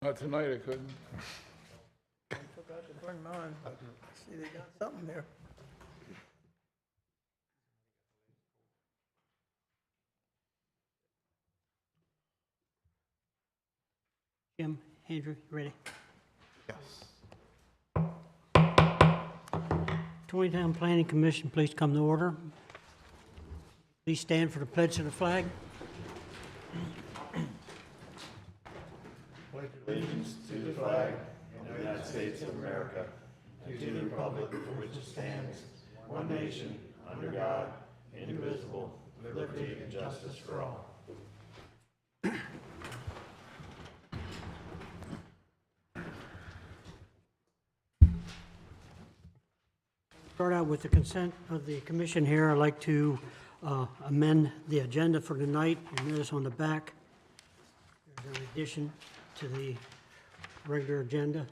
Not tonight, I couldn't. I forgot to bring mine. See, they got something there. Jim, Andrew, you ready? Yes. Taneytown Planning Commission, please come to order. Please stand for the pledge to the flag. Allegiance to the flag of the United States of America, to the republic for which it stands, one nation, under God, indivisible, with liberty and justice for all. Start out with the consent of the commission here. I'd like to amend the agenda for tonight. You notice on the back, there's an addition to the regular agenda.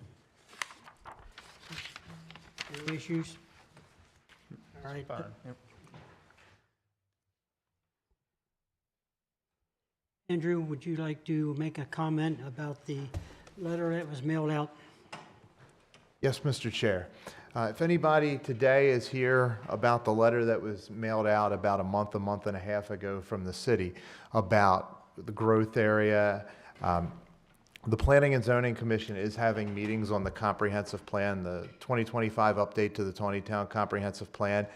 Any issues? All right. Andrew, would you like to make a comment about the letter that was mailed out? Yes, Mr. Chair. If anybody today is here about the letter that was mailed out about a month and a half ago from the city about the growth area, the Planning and Zoning Commission is having meetings on the comprehensive plan, the 2025 update to the Taneytown Comprehensive Plan.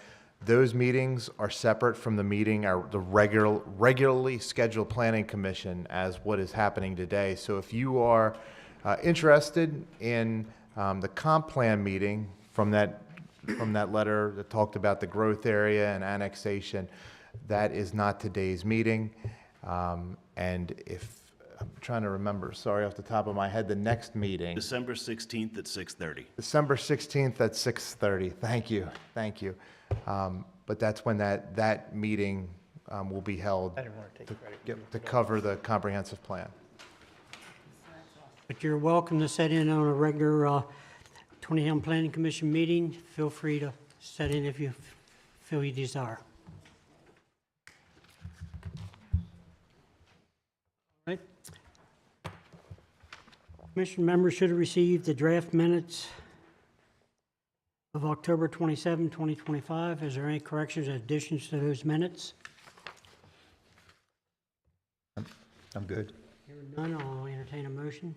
Those meetings are separate from the meeting, the regularly scheduled Planning Commission as what is happening today. So if you are interested in the comp plan meeting from that letter that talked about the growth area and annexation, that is not today's meeting. And if I'm trying to remember, sorry, off the top of my head, the next meeting. December 16th at 6:30. December 16th at 6:30. Thank you. But that's when that meeting will be held I didn't want to take credit. to cover the comprehensive plan. But you're welcome to set in on a regular Taneytown Planning Commission meeting. Feel free to set in if you feel you desire. All right. Commission members should have received the draft minutes of October 27, 2025. Is there any corrections or additions to those minutes? I'm good. Hearing none, I'll entertain a motion.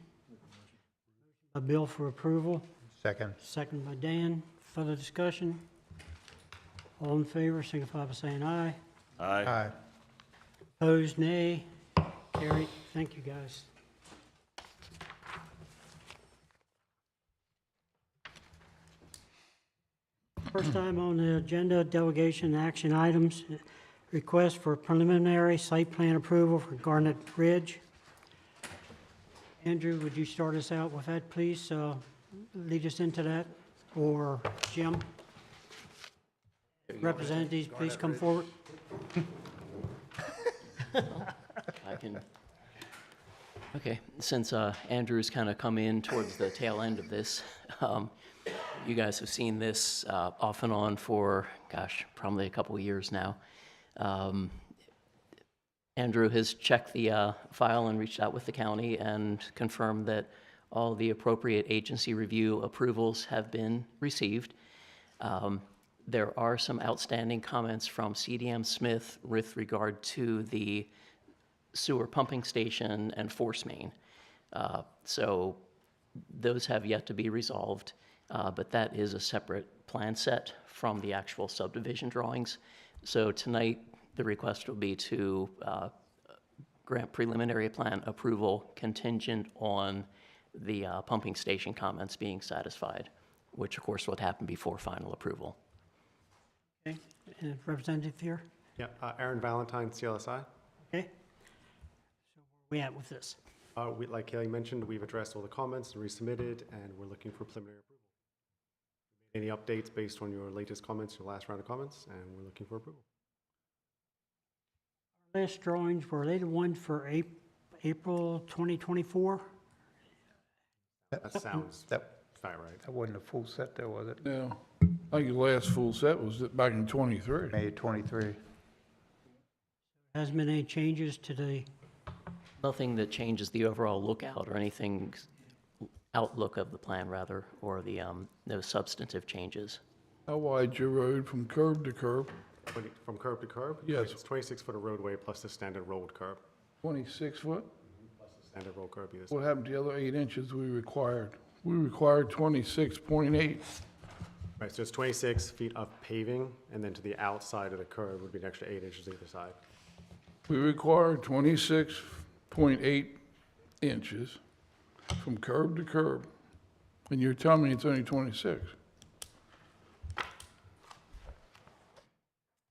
A bill for approval. Second. Second by Dan. Further discussion? All in favor, signify by saying aye. Aye. Opposed, nay. Carried. Thank you, guys. First time on the agenda, delegation action items. Request for preliminary site plan approval for Garnet Ridge. Andrew, would you start us out with that, please? Lead us into that, or Jim? Representatives, please come forward. I can. Okay, since Andrew's kind of come in towards the tail end of this, you guys have seen this off and on for, gosh, probably a couple of years now. Andrew has checked the file and reached out with the county and confirmed that all the appropriate agency review approvals have been received. There are some outstanding comments from CDM Smith with regard to the sewer pumping station and force main. So those have yet to be resolved, but that is a separate plan set from the actual subdivision drawings. So tonight, the request will be to grant preliminary plan approval contingent on the pumping station comments being satisfied, which of course would happen before final approval. Okay, and representative here? Yeah, Aaron Valentine, CLSI. Okay. So where are we at with this? Like Kelly mentioned, we've addressed all the comments and resubmitted, and we're looking for preliminary approval. Any updates based on your latest comments, your last round of comments, and we're looking for approval. Last drawings, were they the ones for April 2024? That sounds That about right. that wasn't a full set there, was it? Yeah. I think the last full set was back in '23. May 23. Hasn't been any changes to the, Nothing that changes the overall lookout or anything outlook of the plan, rather, or the, no substantive changes. How wide's your road from curb to curb? From curb to curb? Yes. It's 26-foot of roadway plus the standard rolled curb. 26 foot? Standard rolled curb either What side. happened to the other 8 inches we required? We required 26.8. Right, so it's 26 feet of paving, and then to the outside of the curb would be an extra 8 inches either side. We required 26.8 inches from curb to curb, and you're telling me it's only 26?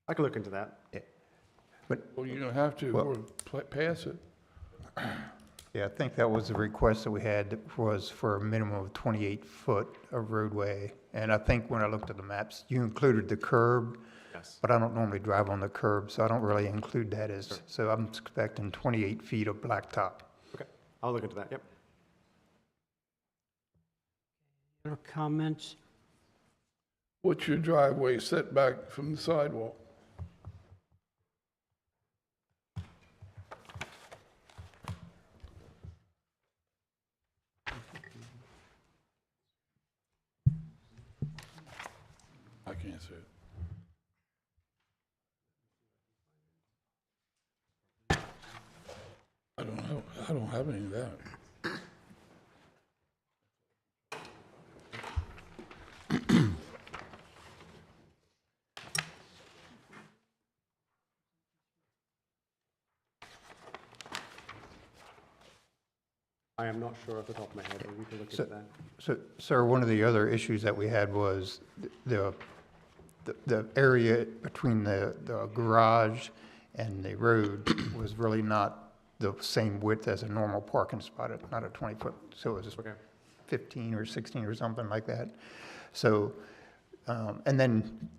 I can look into that. Well, you're gonna have to, Well- or pass it. Yeah, I think that was the request that we had, was for a minimum of 28 foot of roadway. And I think when I looked at the maps, you included the curb, Yes. but I don't normally drive on the curb, so I don't really include that as, so I'm expecting 28 feet of blacktop. Okay, I'll look into that, yep. Other comments? What's your driveway setback from the sidewalk? I can't say it. I don't have any of that. I am not sure off the top of my head, but we can look So- into that. So, sir, one of the other issues that we had was the area between the garage and the road was really not the same width as a normal parking spot, not a 20-foot, so it was Okay, 15 or 16 or something like that. So, and then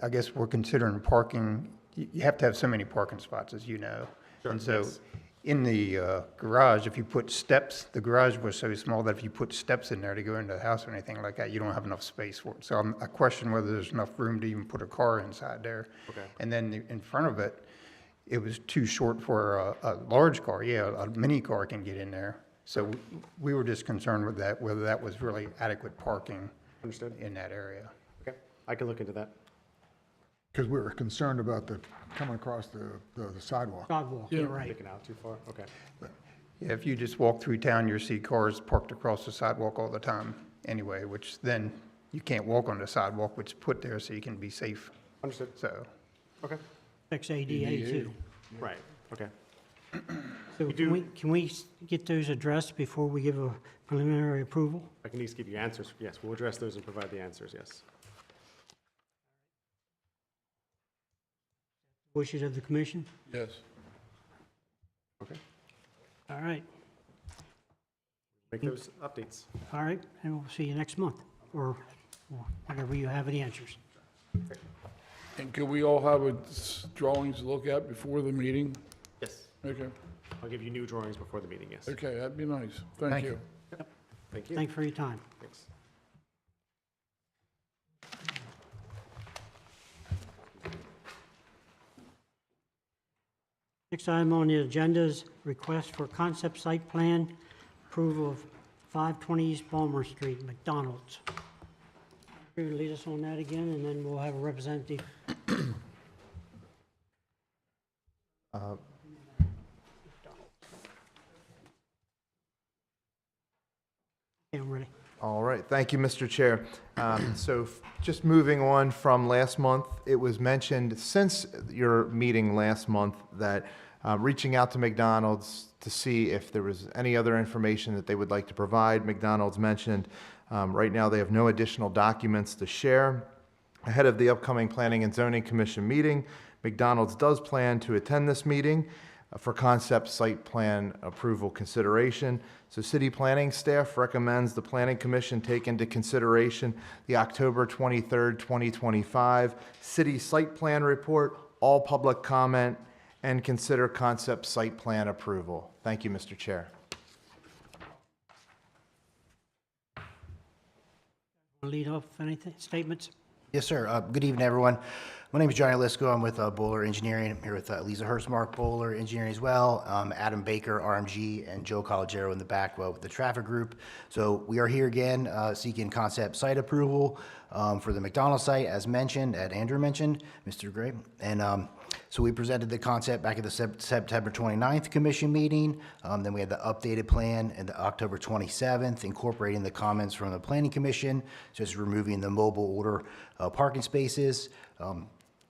I guess we're considering parking, you have to have so many parking spots, as you know. Sure, And so yes. in the garage, if you put steps, the garage was so small that if you put steps in there to go into the house or anything like that, you don't have enough space for it. So I question whether there's enough room to even put a car inside there. Okay. And then in front of it, it was too short for a large car. Yeah, a mini car can get in there. So we were just concerned with that, whether that was really adequate parking Understood. in that area. Okay, I can look into that. Because we were concerned about the, coming across the sidewalk. Sidewalk, Yeah. you're right. Taken out too far, okay. Yeah, if you just walk through town, you'll see cars parked across the sidewalk all the time anyway, which then you can't walk on the sidewalk, which is put there so you can be safe, Understood, so. okay, Affects ADA too. right, okay. So do- can we get those addressed before we give a preliminary approval? I can at least give you answers, yes, we'll address those and provide the answers, yes. Wishes of the commission? Yes. Okay, All right, make those updates. all right, and we'll see you next month, or whenever you have any answers. And could we all have drawings to look at before the meeting? Yes, Okay, I'll give you new drawings before the meeting, yes. okay, that'd be nice. Thank Thank you. you. Thank you. Thanks for your time. Thanks. Next item on the agenda is request for concept site plan approval of 520 East Balmer Street, McDonald's. You lead us on that again, and then we'll have a representative. Yeah, I'm ready. All right, thank you, Mr. Chair. Just moving on from last month, it was mentioned since your meeting last month that reaching out to McDonald's to see if there was any other information that they would like to provide. McDonald's mentioned right now they have no additional documents to share. Ahead of the upcoming Planning and Zoning Commission meeting, McDonald's does plan to attend this meeting for concept site plan approval consideration. So city planning staff recommends the Planning Commission take into consideration the October 23rd, 2025 city site plan report, all public comment, and consider concept site plan approval. Thank you, Mr. Chair. Lead off anything, statements? Yes, sir. Good evening, everyone. My name is Johnny Lisco. I'm with Bowler Engineering. I'm here with Lisa Hurstmark, Bowler Engineering as well, Adam Baker, RMG, and Joe Collegero in the back with the traffic group. So we are here again seeking concept site approval for the McDonald's site, as mentioned, as Andrew mentioned, Mr. Gray. And so we presented the concept back at the September 29th commission meeting. Then we had the updated plan and the October 27th, incorporating the comments from the planning commission, just removing the mobile order parking spaces.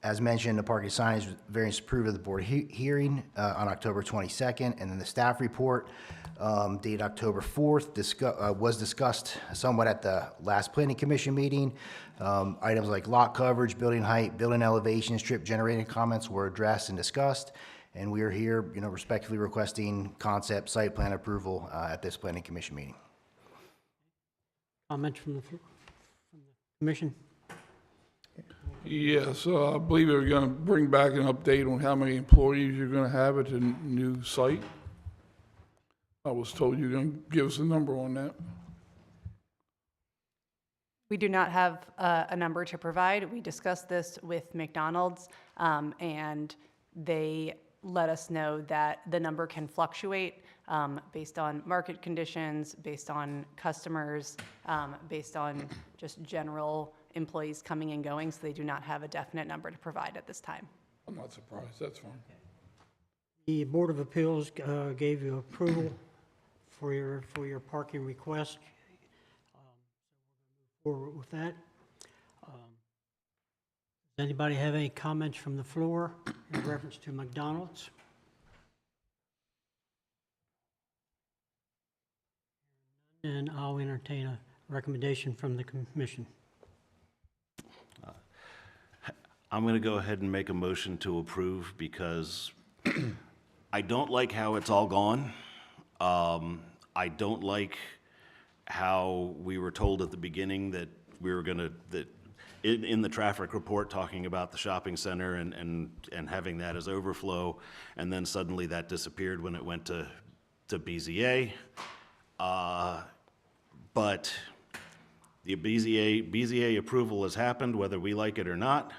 As mentioned, the parking signage variance approved at the board hearing on October 22nd, and then the staff report dated October 4th was discussed somewhat at the last planning commission meeting. Items like lot coverage, building height, building elevation, strip generating comments were addressed and discussed, and we are here, respectfully requesting concept site plan approval at this planning commission meeting. Comments from the commission? Yes, I believe they're going to bring back an update on how many employees you're going to have at the new site. I was told you're going to give us a number on that. We do not have a number to provide. We discussed this with McDonald's, and they let us know that the number can fluctuate based on market conditions, based on customers, based on just general employees coming and going, so they do not have a definite number to provide at this time. I'm not surprised, that's fine. The Board of Appeals gave you approval for your parking request. Forward with that. Does anybody have any comments from the floor in reference to McDonald's? And I'll entertain a recommendation from the commission. I'm going to go ahead and make a motion to approve because I don't like how it's all gone. I don't like how we were told at the beginning that we were going to, that in the traffic report talking about the shopping center and having that as overflow, and then suddenly that disappeared when it went to BZA. But the BZA approval has happened, whether we like it or not.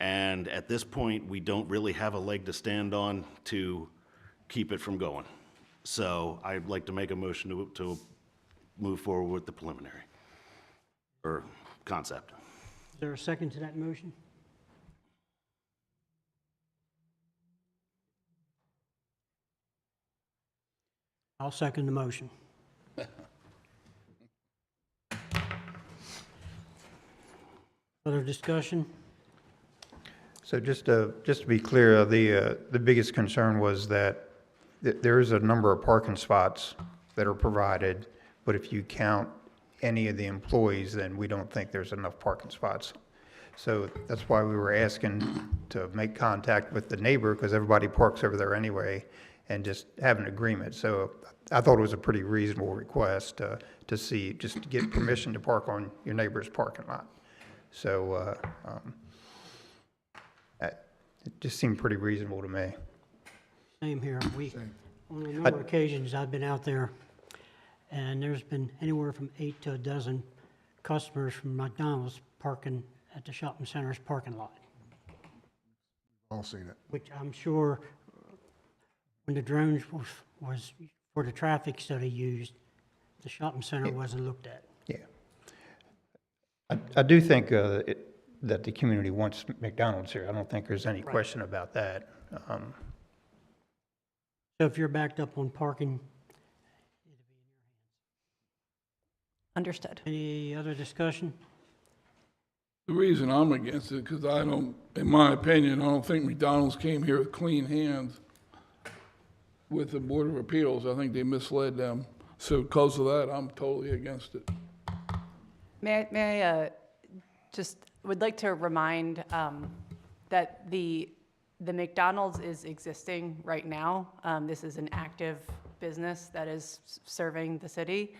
And at this point, we don't really have a leg to stand on to keep it from going. So I'd like to make a motion to move forward with the preliminary or concept. Is there a second to that motion? I'll second the motion. Other discussion? So just to be clear, the biggest concern was that there is a number of parking spots that are provided, but if you count any of the employees, then we don't think there's enough parking spots. So that's why we were asking to make contact with the neighbor, because everybody parks over there anyway, and just have an agreement. So I thought it was a pretty reasonable request to see, just to get permission to park on your neighbor's parking lot. So it just seemed pretty reasonable to me. Same here. On a number of occasions, I've been out there, and there's been anywhere from 8 to a dozen customers from McDonald's parking at the shopping center's parking lot, All seen it. which I'm sure when the drones was for the traffic study used, the shopping center wasn't looked at. Yeah. I do think that the community wants McDonald's here. I don't think there's any question about that. So if you're backed up on parking, Understood. any other discussion? The reason I'm against it, because I don't, in my opinion, I don't think McDonald's came here with clean hands with the Board of Appeals. I think they misled them. So because of that, I'm totally against it. May I just would like to remind that the McDonald's is existing right now. This is an active business that is serving the city.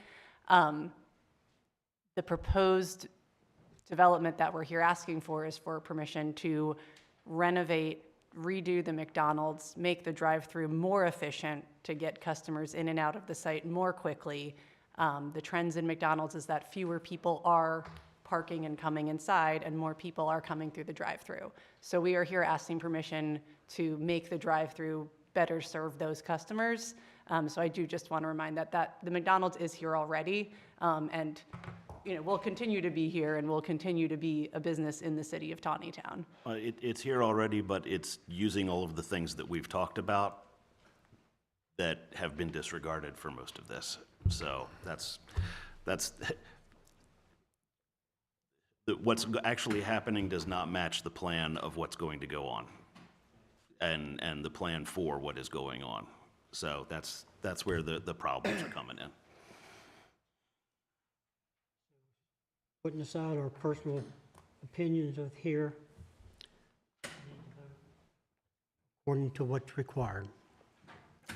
The proposed development that we're here asking for is for permission to renovate, redo the McDonald's, make the drive-through more efficient to get customers in and out of the site more quickly. The trends in McDonald's is that fewer people are parking and coming inside, and more people are coming through the drive-through. So we are here asking permission to make the drive-through better serve those customers. So I do just want to remind that the McDonald's is here already, and will continue to be here and will continue to be a business in the city of Taneytown. It's here already, but it's using all of the things that we've talked about that have been disregarded for most of this. So that's what's actually happening does not match the plan of what's going to go on and the plan for what is going on. So that's where the problems are coming in. Putting aside our personal opinions of here, according to what's required. In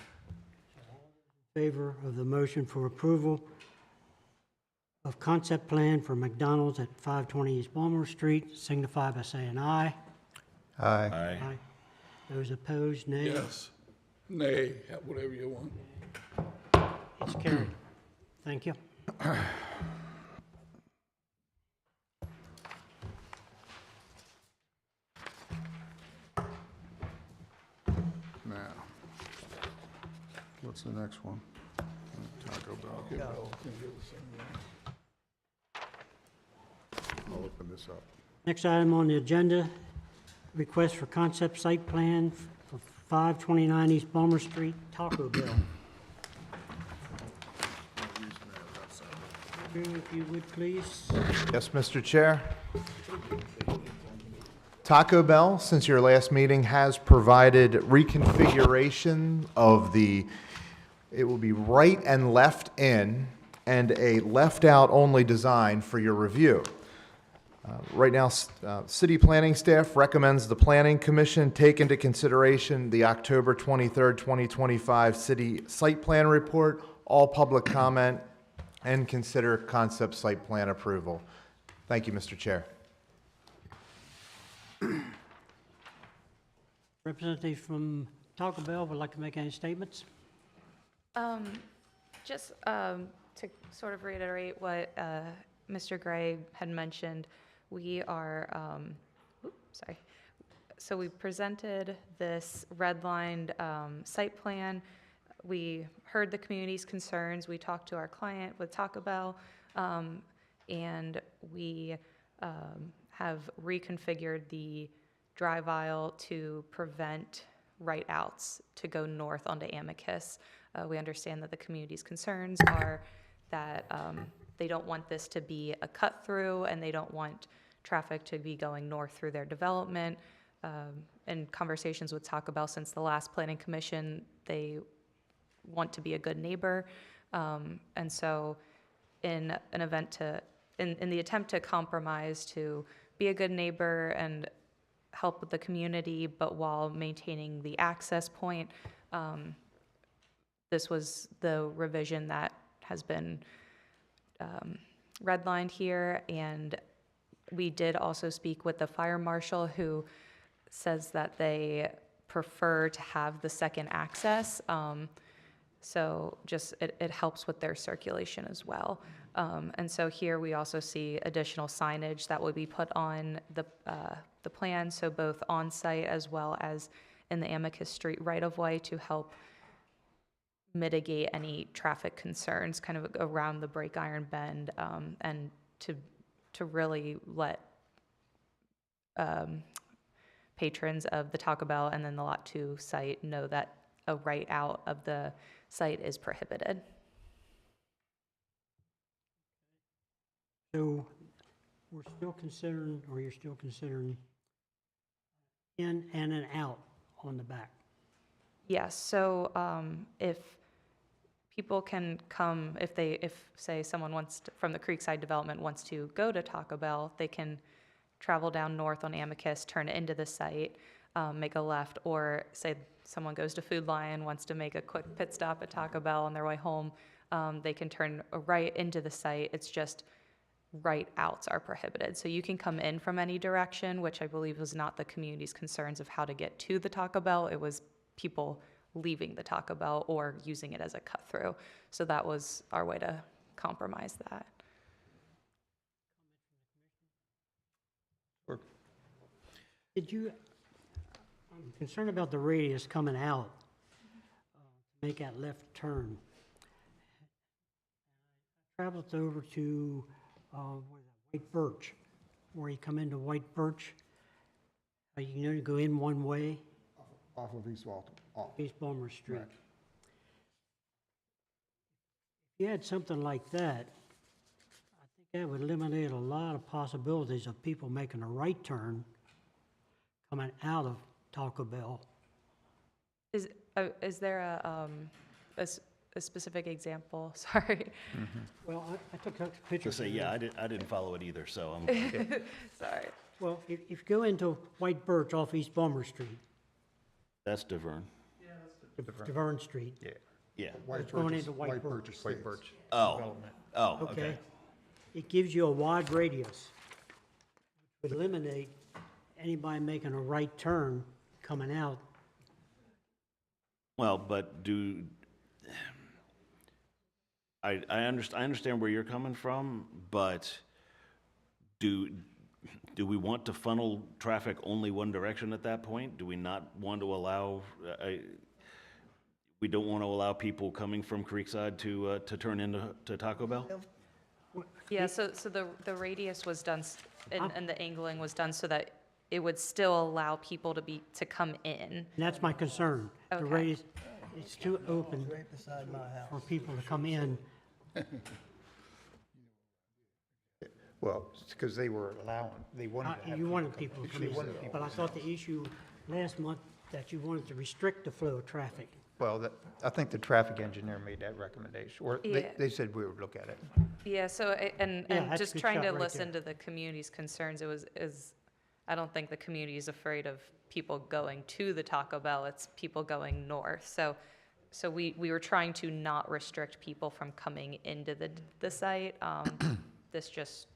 favor of the motion for approval of concept plan for McDonald's at 520 East Baltimore Street, signify by saying aye. Aye. Aye. Those opposed, nay. Yes. Nay, whatever you want. It's carried. Thank you. Now, what's the next one? Taco Bell. I'll open this up. Next item on the agenda, request for concept site plan for 529 East Balmer Street, Taco Bell. If you would, please. Yes, Mr. Chair. Taco Bell, since your last meeting, has provided reconfiguration of it will be right and left in and a left out only design for your review. Right now, city planning staff recommends the Planning Commission take into consideration the October 23rd, 2025 city site plan report, all public comment, and consider concept site plan approval. Thank you, Mr. Chair. Representative from Taco Bell would like to make any statements? Just to sort of reiterate what Mr. Gray had mentioned, we are, sorry. So we presented this redlined site plan. We heard the community's concerns. We talked to our client with Taco Bell, and we have reconfigured the drive aisle to prevent right outs to go north onto Amicus. We understand that the community's concerns are that they don't want this to be a cut through, and they don't want traffic to be going north through their development. In conversations with Taco Bell since the last planning commission, they want to be a good neighbor. And so in an event to, in the attempt to compromise to be a good neighbor and help with the community, but while maintaining the access point, this was the revision that has been redlined here. And we did also speak with the fire marshal, who says that they prefer to have the second access. So just it helps with their circulation as well. And so here we also see additional signage that would be put on the plan, so both on site as well as in the Amicus Street right-of-way to help mitigate any traffic concerns kind of around the Break Iron Bend, and to really let patrons of the Taco Bell and then the Lot 2 site know that a right out of the site is prohibited. So we're still considering, or you're still considering in and an out on the back? Yes, so if people can come, if say someone wants to, from the Creekside development wants to go to Taco Bell, they can travel down north on Amicus, turn into the site, make a left, or say someone goes to Food Lion, wants to make a quick pit stop at Taco Bell on their way home, they can turn right into the site. It's just right outs are prohibited. So you can come in from any direction, which I believe was not the community's concerns of how to get to the Taco Bell. It was people leaving the Taco Bell or using it as a cut through. So that was our way to compromise that. I'm concerned about the radius coming out, to make that left turn. I traveled over to, what is that, White Birch, where you come into White Birch. You go in one way, Off of East Walton, off. East Balmer Street. Right. If you had something like that, I think that would eliminate a lot of possibilities of people making a right turn coming out of Taco Bell. Is there a specific example? Sorry. Well, I took a picture. To say, yeah, I didn't follow it either, so I'm, Sorry. Well, if you go into White Birch off East Balmer Street, that's Deverne. Deverne Street, Yeah. White It's going Birch into White Birch. Estates. Oh, okay? okay. It gives you a wide radius, which would eliminate anybody making a right turn coming out. Well, but I understand where you're coming from, but do we want to funnel traffic only one direction at that point? Do we not want to allow, we don't want to allow people coming from Creekside to turn into Taco Bell? Yeah, so the radius was done, and the angling was done so that it would still allow people to come in. And that's my concern. The Okay. radius, it's too open Right beside my house. for people to come in. Well, it's because they were allowing, they wanted to have. You wanted people to come They wanted in, people but I thought the issue last month that you wanted to restrict the flow of traffic. Well, I think the traffic engineer made that recommendation, or Yeah. they said we would look at it. Yeah, so, and that's a just good trying shot to right listen there. to the community's concerns, I don't think the community is afraid of people going to the Taco Bell, it's people going north. So we were trying to not restrict people from coming into the site. This just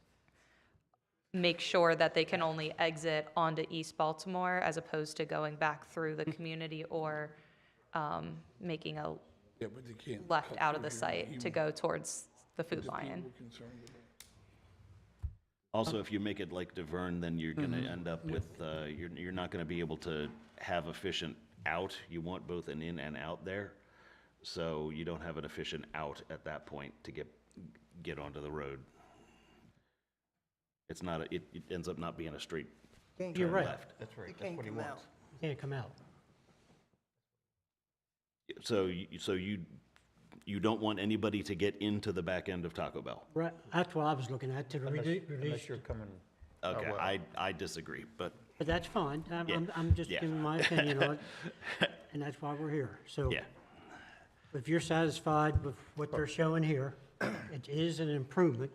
makes sure that they can only exit onto East Baltimore as opposed to going back through the community or making a Yeah, but they can't. left cut out of the through here, site to even go towards the Food if Lion. people are concerned about it. Also, if you make it like Deverne, then you're gonna end up with, you're not gonna be able to have efficient out. You want both an in and out there. So you don't have an efficient out at that point to get onto the road. It's not, it ends up not being a straight Can't You're turn right. left. That's right, You that's can't what he come wants. out. You can't come out. So you don't want anybody to get into the back end of Taco Bell? Right, that's what I was looking at, to release. Unless you're coming. Okay, well. I disagree, but, But that's fine. Yeah. I'm just Yeah. giving my opinion on it, and that's why we're here. So yeah. if you're satisfied with what they're showing here, it is an improvement.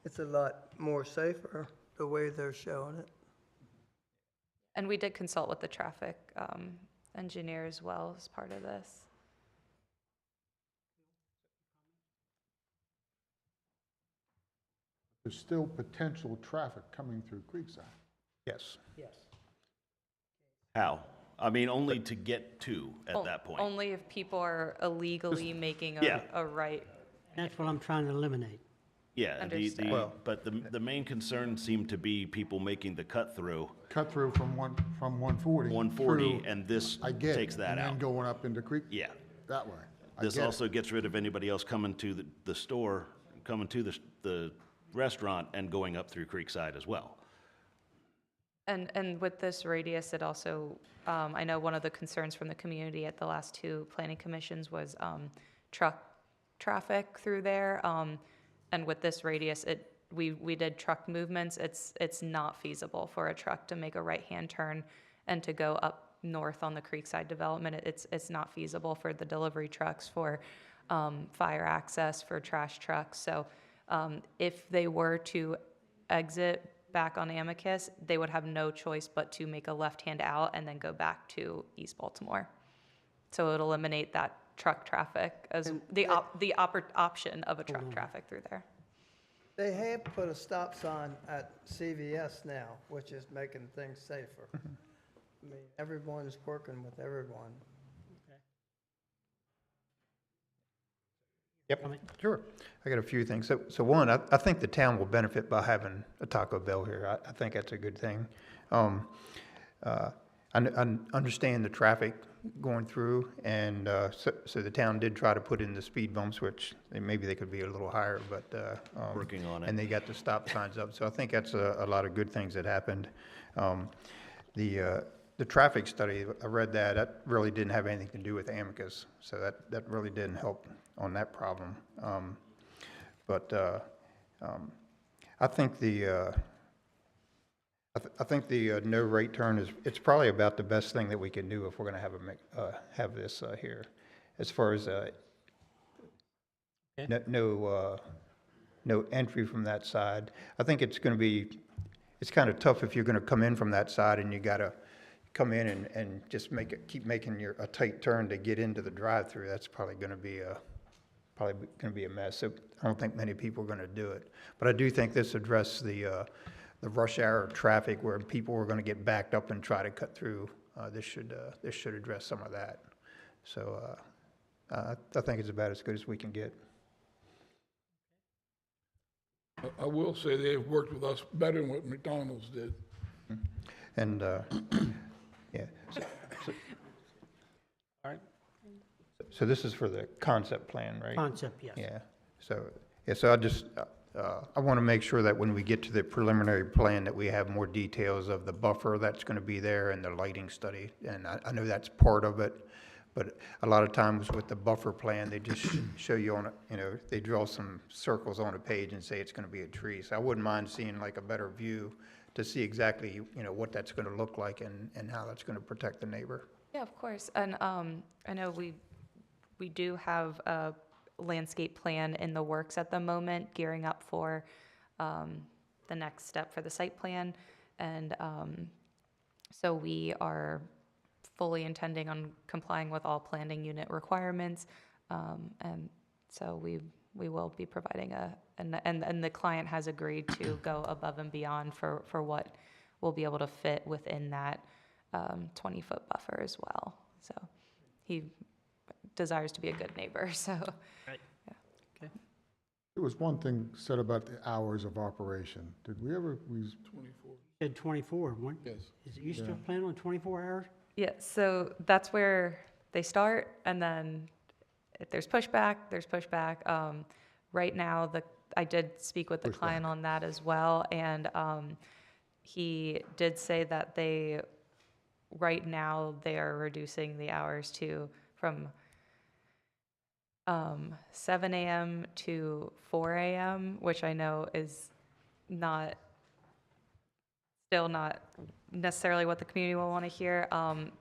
It's a lot more safer the way they're showing it. And we did consult with the traffic engineer as well as part of this. There's still potential traffic coming through Creekside. Yes. Yes. How? I mean, only to get to at that point. Only if people are illegally making Yeah. a right. That's what I'm trying to eliminate. Yeah, Understand. Well- but the main concern seemed to be people making the cut through Cut through from 140. 140, through- and this I get it. takes that And then out. going up into Creek. Yeah. That way. I This get it. also gets rid of anybody else coming to the store, coming to the restaurant and going up through Creekside as well. And with this radius, it also, I know one of the concerns from the community at the last two planning commissions was truck traffic through there. And with this radius, we did truck movements. It's not feasible for a truck to make a right-hand turn and to go up north on the Creekside development. It's not feasible for the delivery trucks, for fire access, for trash trucks. So if they were to exit back on Amicus, they would have no choice but to make a left-hand out and then go back to East Baltimore. So it would eliminate that truck traffic as And the option of a truck traffic through there. They have put a stop sign at CVS now, which is making things safer. I mean, everyone's working with everyone. Yep, Comment? sure. I got a few things. So one, I think the town will benefit by having a Taco Bell here. I think that's a good thing. I understand the traffic going through, and so the town did try to put in the speed bumps, which maybe they could be a little higher, but. Working on it. And they got the stop signs up, so I think that's a lot of good things that happened. The traffic study, I read that really didn't have anything to do with Amicus, so that really didn't help on that problem. I think the no rate turn it's probably about the best thing that we can do if we're going to have this here. As far as no entry from that side. I think it's kind of tough if you're going to come in from that side and you got to come in and just keep making a tight turn to get into the drive-through. That's probably going to be a mess. So I don't think many people are going to do it. But I do think this addressed the rush hour traffic where people were going to get backed up and try to cut through. This should address some of that. So I think it's about as good as we can get. I will say they've worked with us better than what McDonald's did. And, yeah. All right. So this is for the concept plan, right? Concept, yes. Yeah. So I want to make sure that when we get to the preliminary plan that we have more details of the buffer that's going to be there and the lighting study. And I know that's part of it, but a lot of times with the buffer plan, they just show you on they draw some circles on a page and say it's going to be a tree. So I wouldn't mind seeing like a better view to see exactly, what that's going to look like and how that's going to protect the neighbor. Yeah, of course. And I know we do have a landscape plan in the works at the moment, gearing up for the next step for the site plan. And so we are fully intending on complying with all planning unit requirements. And so we will be providing and the client has agreed to go above and beyond for what will be able to fit within that 20-foot buffer as well. So he desires to be a good neighbor, so. Right. Yeah. Okay. There was one thing said about the hours of operation. Did we ever, 24. Said 24, one? Yes. Is it you still planning on 24 hours? Yeah, so that's where they start, and then if there's pushback, there's pushback. Right now, I did speak with the client on that as well, and he did say that right now, they are reducing the hours from 7 a.m. to 4 a.m., which I know is still not necessarily what the community will want to hear.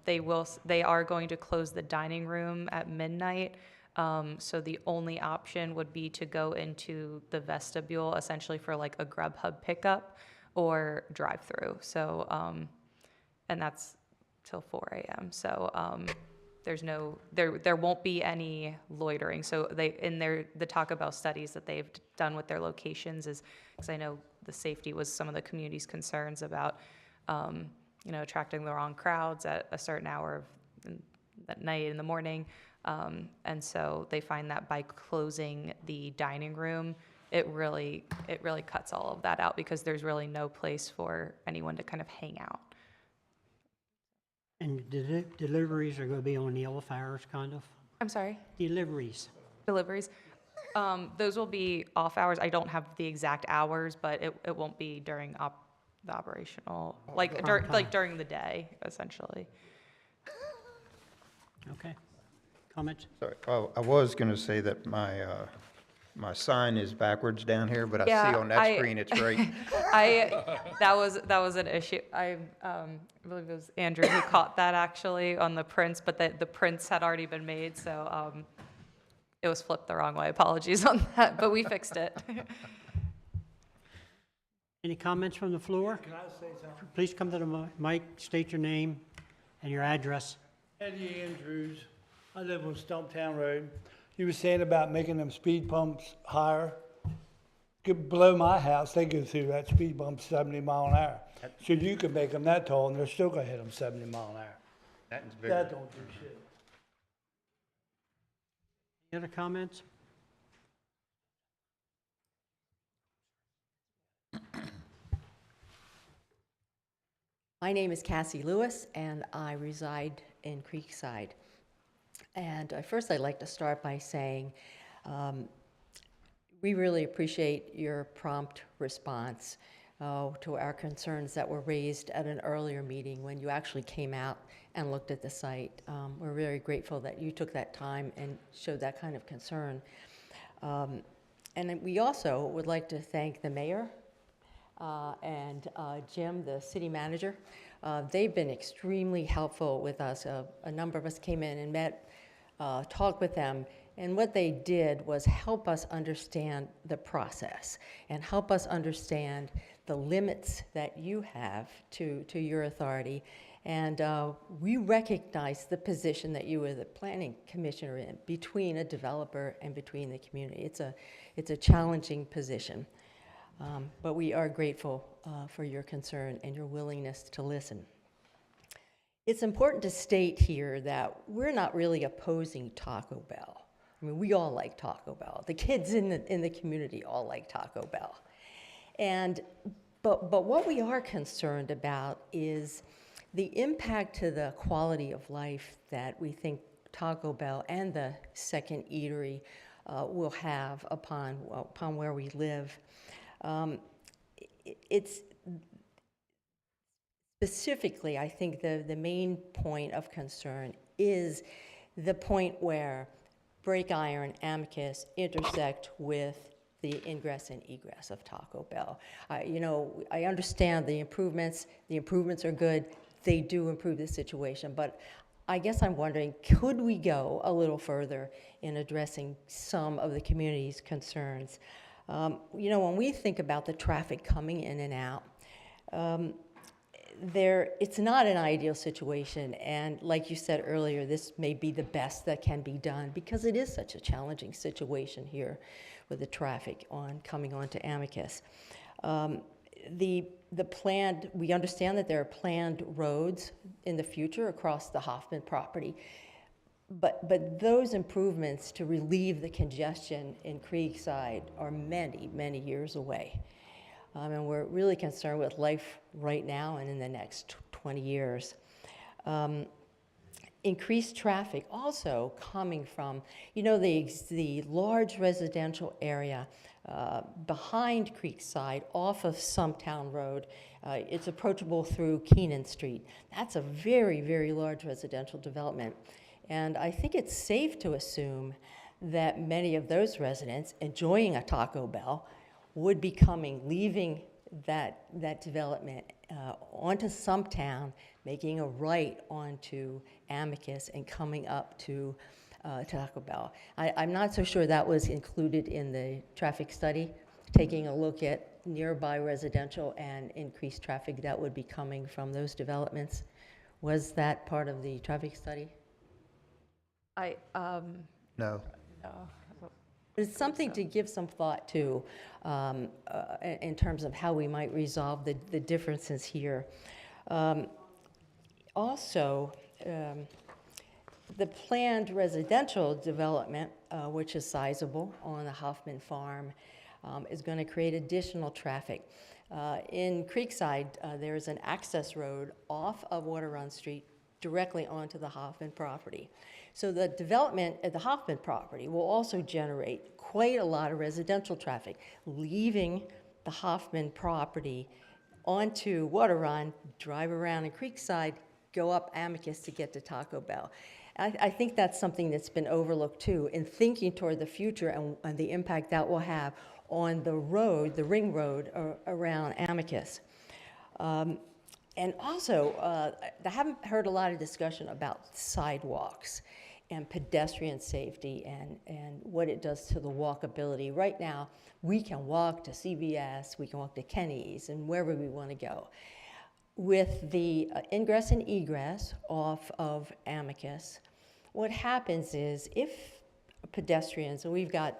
They are going to close the dining room at midnight. So the only option would be to go into the vestibule essentially for like a Grubhub pickup or drive-through. So, and that's till 4 a.m. So there won't be any loitering. So the Taco Bell studies that they've done with their locations is, because I know the safety was some of the community's concerns about, attracting the wrong crowds at a certain hour at night, in the morning. And so they find that by closing the dining room, it really cuts all of that out because there's really no place for anyone to kind of hang out. And deliveries are going to be on the off hours, kind of? I'm sorry? Deliveries. Deliveries. Those will be off hours. I don't have the exact hours, but it won't be during the operational, like during the day, essentially. Okay. Comments? Sorry, I was going to say that my sign is backwards down here, but I Yeah, see on that screen it's right. That was an issue. I believe it was Andrew who caught that actually on the prints, but the prints had already been made, so it was flipped the wrong way. Apologies on that, but we fixed it. Any comments from the floor? Can I say something? Please come to the mic, state your name and your address. Eddie Andrews, I live on Stumptown Road. You were saying about making them speed bumps higher. Below my house, they go through that speed bump 70 mile an hour. So you could make them that tall and they're still gonna hit them 70 mile an hour. That's bigger. That don't do shit. Any other comments? My name is Cassie Lewis, and I reside in Creekside. And first, I'd like to start by saying we really appreciate your prompt response to our concerns that were raised at an earlier meeting when you actually came out and looked at the site. We're very grateful that you took that time and showed that kind of concern. And we also would like to thank the mayor and Jim, the city manager. They've been extremely helpful with us. A number of us came in and met, talked with them, and what they did was help us understand the process and help us understand the limits that you have to your authority. And we recognize the position that you as a planning commissioner in between a developer and between the community. It's a challenging position. But we are grateful for your concern and your willingness to listen. It's important to state here that we're not really opposing Taco Bell. I mean, we all like Taco Bell. The kids in the community all like Taco Bell. But what we are concerned about is the impact to the quality of life that we think Taco Bell and the second eatery will have upon where we live. It's specifically, I think the main point of concern is the point where Break Iron, Amicus intersect with the ingress and egress of Taco Bell. I understand the improvements are good. They do improve the situation, but I guess I'm wondering, could we go a little further in addressing some of the community's concerns? When we think about the traffic coming in and out, it's not an ideal situation, and like you said earlier, this may be the best that can be done because it is such a challenging situation here with the traffic coming onto Amicus. We understand that there are planned roads in the future across the Hoffman property, but those improvements to relieve the congestion in Creekside are many, many years away. And we're really concerned with life right now and in the next 20 years. Increased traffic also coming from, the large residential area behind Creekside off of Sumtown Road. It's approachable through Keenan Street. That's a very, very large residential development. And I think it's safe to assume that many of those residents enjoying a Taco Bell would be leaving that development onto Sumtown, making a right onto Amicus and coming up to Taco Bell. I'm not so sure that was included in the traffic study, taking a look at nearby residential and increased traffic that would be coming from those developments. Was that part of the traffic study? No. It's something to give some thought to in terms of how we might resolve the differences here. Also, the planned residential development, which is sizable on the Hoffman Farm, is going to create additional traffic. In Creekside, there is an access road off of Water Run Street directly onto the Hoffman property. So the development at the Hoffman property will also generate quite a lot of residential traffic, leaving the Hoffman property onto Water Run, drive around in Creekside, go up Amicus to get to Taco Bell. I think that's something that's been overlooked too in thinking toward the future and the impact that will have on the road, the ring road around Amicus. And also, I haven't heard a lot of discussion about sidewalks and pedestrian safety and what it does to the walkability. Right now, we can walk to CVS, we can walk to Kenny's, and wherever we want to go. With the ingress and egress off of Amicus, what happens is if pedestrians, and we've got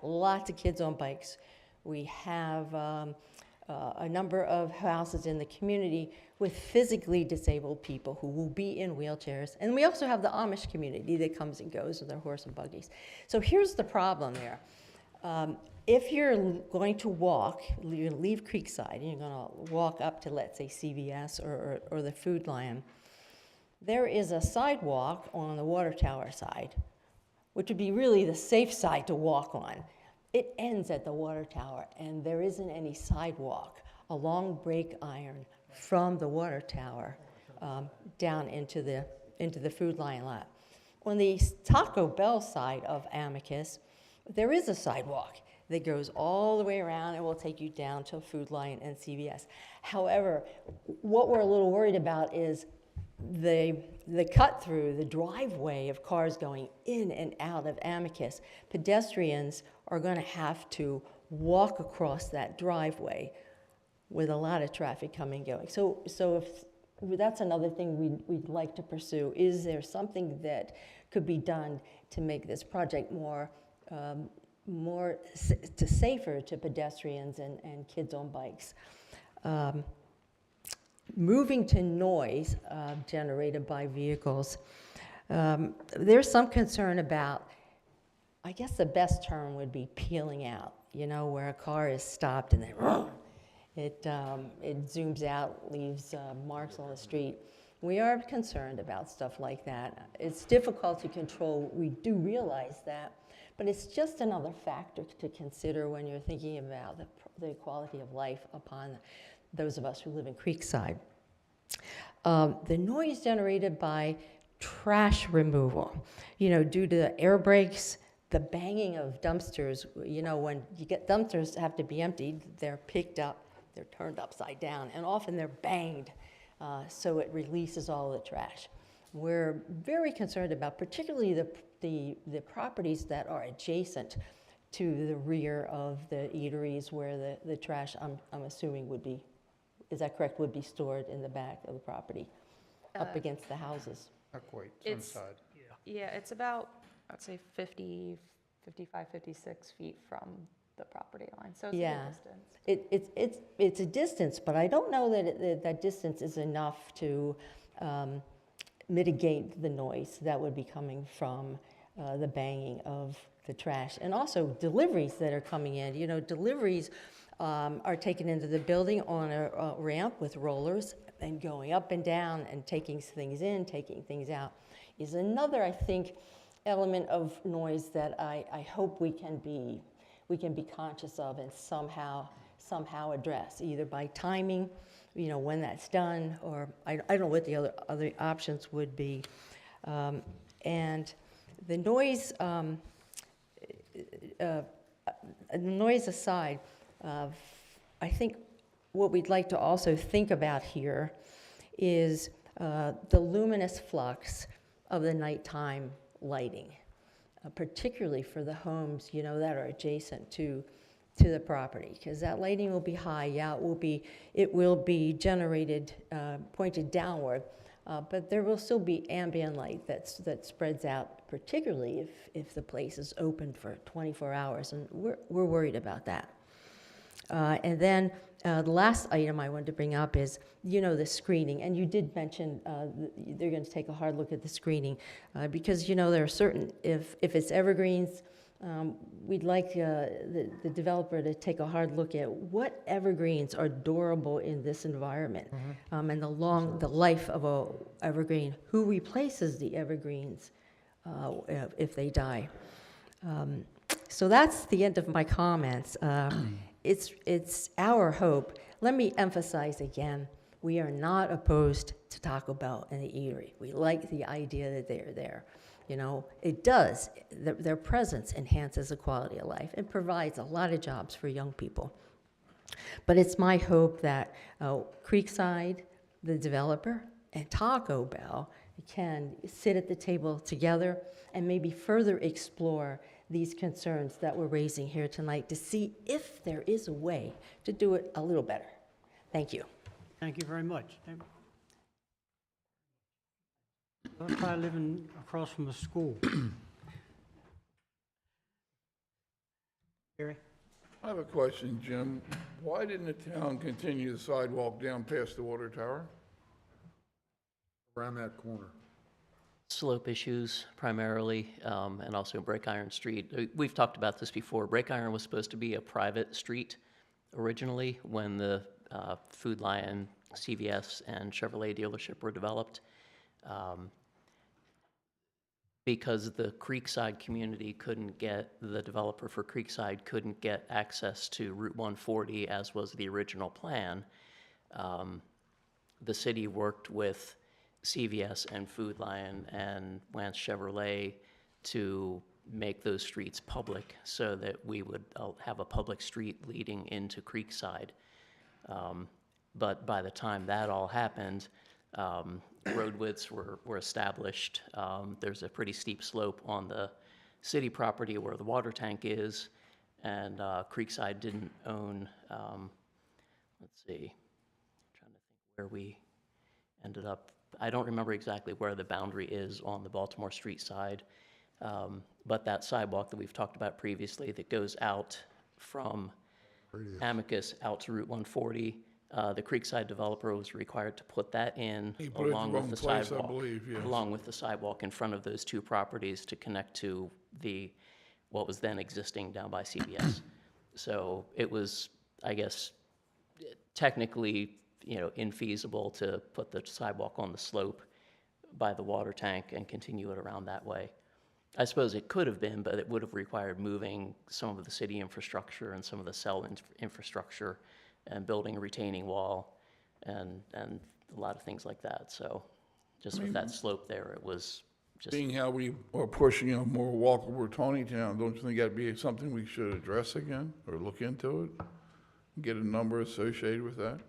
lots of kids on bikes, we have a number of houses in the community with physically disabled people who will be in wheelchairs. And we also have the Amish community that comes and goes with their horse and buggies. So here's the problem there. If you're going to walk, you leave Creekside, and you're gonna walk up to, let's say, CVS or the Food Lion, there is a sidewalk on the water tower side, which would be really the safe side to walk on. It ends at the water tower, and there isn't any sidewalk along Break Iron from the water tower down into the Food Lion lot. On the Taco Bell side of Amicus, there is a sidewalk that goes all the way around and will take you down to Food Lion and CVS. However, what we're a little worried about is the cut through, the driveway of cars going in and out of Amicus. Pedestrians are going to have to walk across that driveway with a lot of traffic coming and going. So if that's another thing we'd like to pursue. Is there something that could be done to make this project safer to pedestrians and kids on bikes? Moving to noise generated by vehicles, there's some concern about, I guess the best term would be peeling out, you know, where a car is stopped and then it zooms out, leaves marks on the street. We are concerned about stuff like that. It's difficult to control, we do realize that, but it's just another factor to consider when you're thinking about the quality of life upon those of us who live in Creekside. The noise generated by trash removal, you know, due to the air brakes, the banging of dumpsters, you know, when you get dumpsters have to be emptied, they're picked up, they're turned upside down, and often they're banged, so it releases all the trash. We're very concerned about particularly the properties that are adjacent to the rear of the eateries where the trash, I'm assuming would be, is that correct, would be stored in the back of the property, up against the houses. Not quite, It's- inside. Yeah, it's about, I'd say 50, 55, 56 feet from the property line, so it's a Yeah. good distance. It's a distance, but I don't know that that distance is enough to mitigate the noise that would be coming from the banging of the trash. And also deliveries that are coming in. You know, deliveries are taken into the building on a ramp with rollers and going up and down and taking things in, taking things out is another, I think, element of noise that I hope we can be conscious of and somehow address, either by timing, you know, when that's done, or I don't know what the other options would be. And the noise aside, I think what we'd like to also think about here is the luminous flux of the nighttime lighting, particularly for the homes, you know, that are adjacent to the property, because that lighting will be high. Yeah, it will be generated, pointed downward, but there will still be ambient light that spreads out, particularly if the place is open for 24 hours, and we're worried about that. And then the last item I wanted to bring up is, you know, the screening. And you did mention they're going to take a hard look at the screening because, you know, there are certain, if it's evergreens, we'd like the developer to take a hard look at what evergreens are durable in this environment, and the life of a evergreen, who replaces the evergreens if they die. So that's the end of my comments. It's our hope. Let me emphasize again, we are not opposed to Taco Bell and the eatery. We like the idea that they are there. You know, it does, their presence enhances the quality of life and provides a lot of jobs for young people. But it's my hope that Creekside, the developer, and Taco Bell can sit at the table together and maybe further explore these concerns that we're raising here tonight to see if there is a way to do it a little better. Thank you. Thank you very much. I'm probably living across from the school. Gary? I have a question, Jim. Why didn't the town continue the sidewalk down past the water tower? Around that corner. slope issues primarily, and also Break Iron Street. We've talked about this before. Break Iron was supposed to be a private street originally when the Food Lion, CVS, and Chevrolet dealership were developed. Because the Creekside community couldn't get, the developer for Creekside couldn't get access to Route 140 as was the original plan, the city worked with CVS and Food Lion and Lance Chevrolet to make those streets public so that we would have a public street leading into Creekside. But by the time that all happened, road widths were established. There's a pretty steep slope on the city property where the water tank is, and Creekside didn't own, let's see, I'm trying to think where we ended up. I don't remember exactly where the boundary is on the Baltimore Street side, but that sidewalk that we've talked about previously that goes out from Amicus out to Route 140, the Creekside developer was required to put that in He put it in along the with the wrong place, I sidewalk, believe, yes. along with the sidewalk in front of those two properties to connect to what was then existing down by CVS. So it was, I guess, technically, infeasible to put the sidewalk on the slope by the water tank and continue it around that way. I suppose it could have been, but it would have required moving some of the city infrastructure and some of the cell infrastructure and building a retaining wall and a lot of things like that. So just with that slope there, it was just... Being how we are pushing, more walkable Taneytown, don't you think that'd be something we should address again or look into it? Get a number associated with that?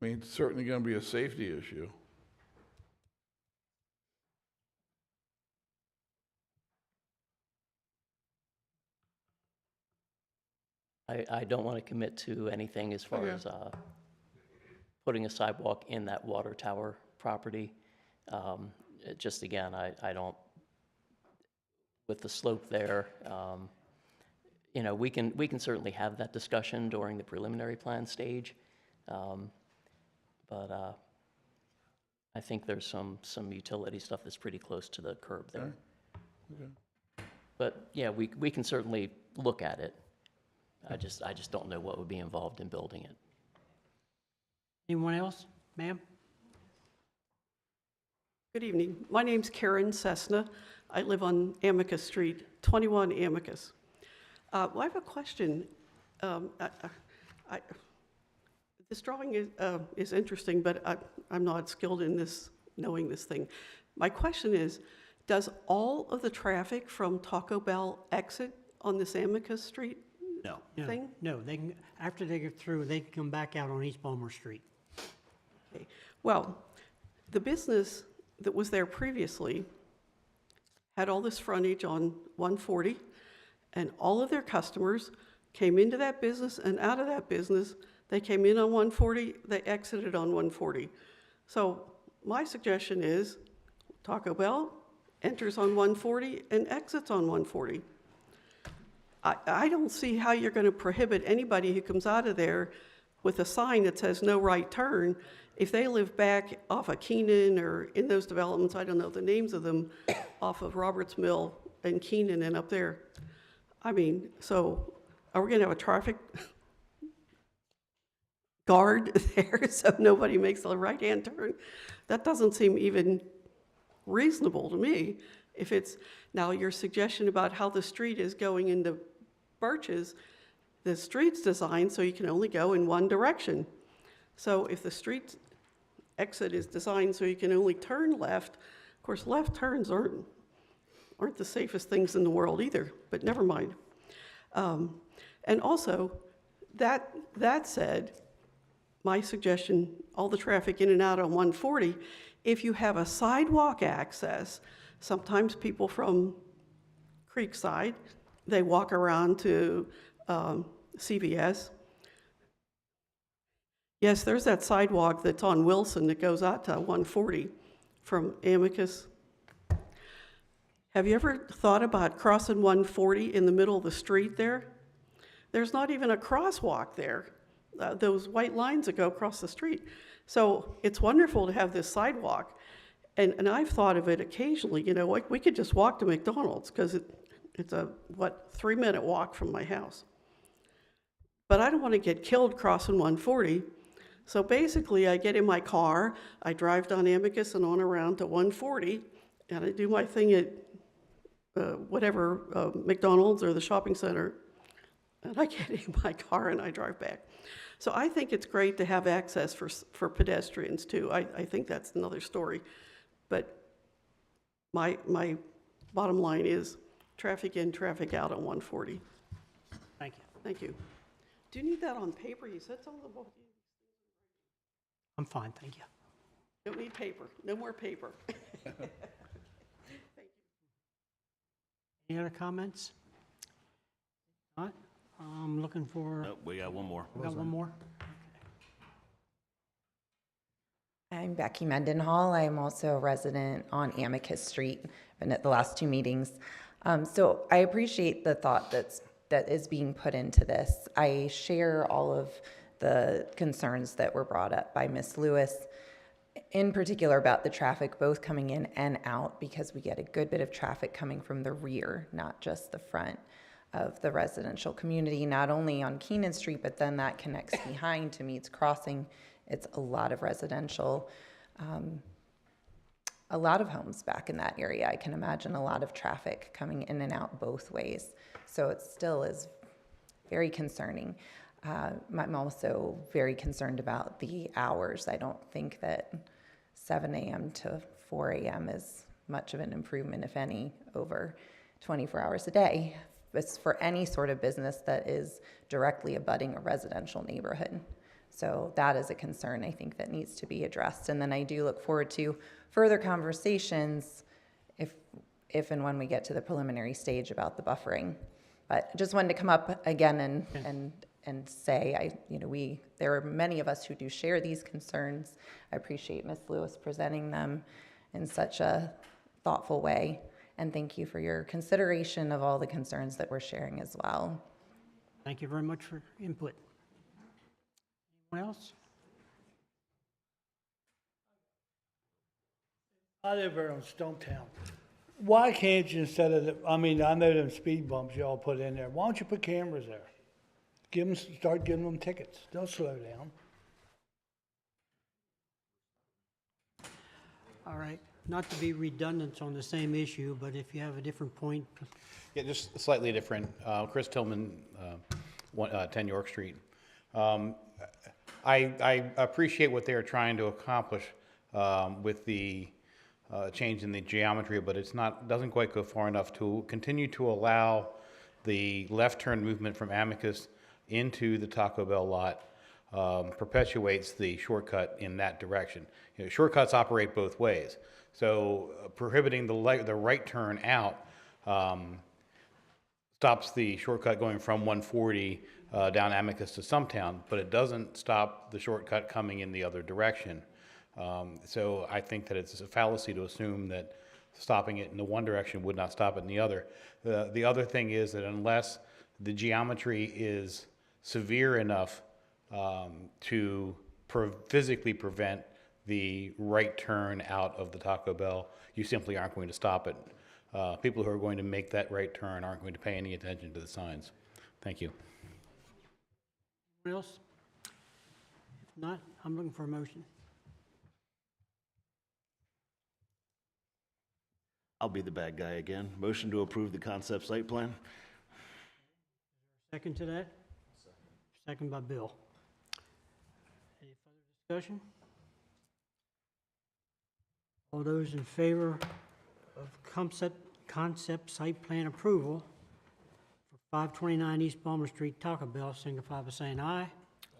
I mean, it's certainly going to be a safety issue. I don't want to commit to anything as far as putting a sidewalk in that water tower property. Just again, I don't, with the slope there, we can certainly have that discussion during the preliminary plan stage. But I think there's some utility stuff that's pretty close to the curb there. Okay. But yeah, we can certainly look at it. I just don't know what would be involved in building it. Anyone else? Ma'am? Good evening. My name's Karen Cessna. I live on Amicus Street, 21 Amicus. Well, I have a question. This drawing is interesting, but I'm not skilled in this, knowing this thing. My question is, does all of the traffic from Taco Bell exit on this Amicus Street thing? No, they can, after they get through, they can come back out on East Balmer Street. Okay. Well, the business that was there previously had all this frontage on 140, and all of their customers came into that business and out of that business. They came in on 140, they exited on 140. So my suggestion is Taco Bell enters on 140 and exits on 140. I don't see how you're going to prohibit anybody who comes out of there with a sign that says no right turn if they live back off of Keenan or in those developments, I don't know the names of them, off of Roberts Mill and Keenan and up there. I mean, so are we going to have a traffic guard there so nobody makes a right-hand turn? That doesn't seem even reasonable to me. If it's, now your suggestion about how the street is going into Birches, the street's designed so you can only go in one direction. So if the street exit is designed so you can only turn left, of course left turns aren't the safest things in the world either, but never mind. And also, that said, my suggestion, all the traffic in and out on 140, if you have a sidewalk access, sometimes people from Creekside, they walk around to CVS. Yes, there's that sidewalk that's on Wilson that goes out to 140 from Amicus. Have you ever thought about crossing 140 in the middle of the street there? There's not even a crosswalk there, those white lines that go across the street. So it's wonderful to have this sidewalk. And I've thought of it occasionally, you know, like we could just walk to McDonald's because it's a, 3-minute walk from my house. But I don't want to get killed crossing 140. So basically, I get in my car, I drive down Amicus and on around to 140, and I do my thing at McDonald's or the shopping center, and I get in my car and I drive back. So I think it's great to have access for pedestrians too. I think that's another story. But my bottom line is traffic in, traffic out on 140. Thank you. Thank you. Do you need that on paper? You said something about you. I'm fine, thank you. Don't need paper. No more paper. Any other comments? Not? I'm looking for, Oh, we got one more. we got one more? I'm Becky Mendenhall. I am also a resident on Amicus Street. Been at the last 2 meetings. So I appreciate the thought that is being put into this. I share all of the concerns that were brought up by Ms. Lewis, in particular about the traffic both coming in and out, because we get a good bit of traffic coming from the rear, not just the front of the residential community, not only on Keenan Street, but then that connects behind to Meads Crossing. It's a lot of residential, a lot of homes back in that area. I can imagine a lot of traffic coming in and out both ways. So it still is very concerning. I'm also very concerned about the hours. I don't think that 7 a.m. to 4 a.m. is much of an improvement, if any, over 24 hours a day. It's for any sort of business that is directly abutting a residential neighborhood. So that is a concern I think that needs to be addressed. And then I do look forward to further conversations if and when we get to the preliminary stage about the buffering. But I just wanted to come up again and say, there are many of us who do share these concerns. I appreciate Ms. Lewis presenting them in such a thoughtful way. And thank you for your consideration of all the concerns that we're sharing as well. Thank you very much for input. Anyone else? I live here on Stumptown. Why can't you, instead of, I know them speed bumps y'all put in there, why don't you put cameras there? Start giving them tickets. They'll slow down. All right, not to be redundant on the same issue, but if you have a different point. Yeah, just slightly different. Chris Tillman, 10 York Street. I appreciate what they're trying to accomplish with the change in the geometry, but doesn't quite go far enough to continue to allow the left turn movement from Amicus into the Taco Bell lot. Perpetuates the shortcut in that direction. Shortcuts operate both ways. So prohibiting the right turn out stops the shortcut going from 140 down Amicus to Stumptown, but it doesn't stop the shortcut coming in the other direction. So I think that it's a fallacy to assume that stopping it in the one direction would not stop it in the other. The other thing is that unless the geometry is severe enough to physically prevent the right turn out of the Taco Bell, you simply aren't going to stop it. People who are going to make that right turn aren't going to pay any attention to the signs. Thank you. Anyone else? If not, I'm looking for a motion. I'll be the bad guy again. Motion to approve the concept site plan. Second to that? Second by Bill. Any further discussion? All those in favor of concept site plan approval for 529 East Balmer Street, Taco Bell, signify by saying aye.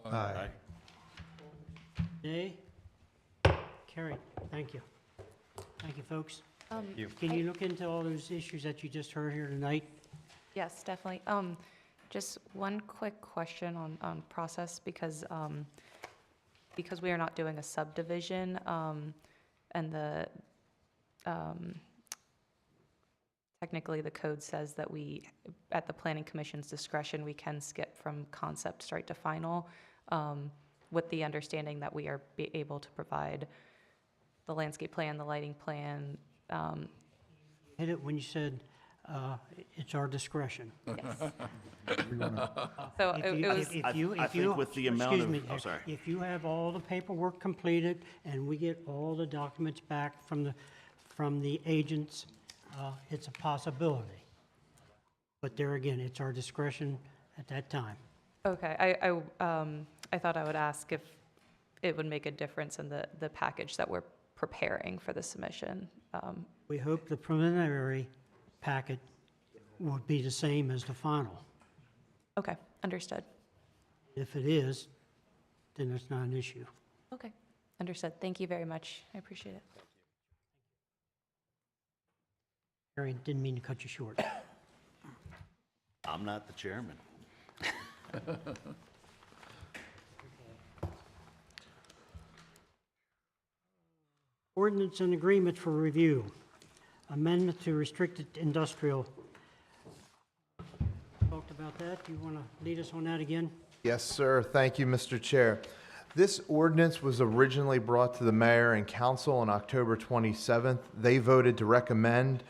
Aye. Nay? Carried. Thank you. Thank you, folks. You. Can you look into all those issues that you just heard here tonight? Yes, definitely. Just one quick question on process, because we are not doing a subdivision, and technically the code says that we, at the Planning Commission's discretion, we can skip from concept straight to final, with the understanding that we are able to provide the landscape plan, the lighting plan. Hit it when you said, it's our discretion. Yes. We wanna- So If it you- was, if I- you- I if think you- with the amount excuse of- me, oh, sorry. If you have all the paperwork completed and we get all the documents back from the agents, it's a possibility. But there again, it's our discretion at that time. okay, I thought I would ask if it would make a difference in the package that we're preparing for the submission. We hope the preliminary packet would be the same as the final. Okay, understood. If it is, then it's not an issue. Okay, understood. Thank you very much. I appreciate it. Harry, didn't mean to cut you short. I'm not the chairman. Ordinance and agreement for review. Amendment to restricted industrial. Talked about that. Do you want to lead us on that again? Yes, sir. Thank you, Mr. Chair. This ordinance was originally brought to the mayor and council on October 27th. They voted to recommend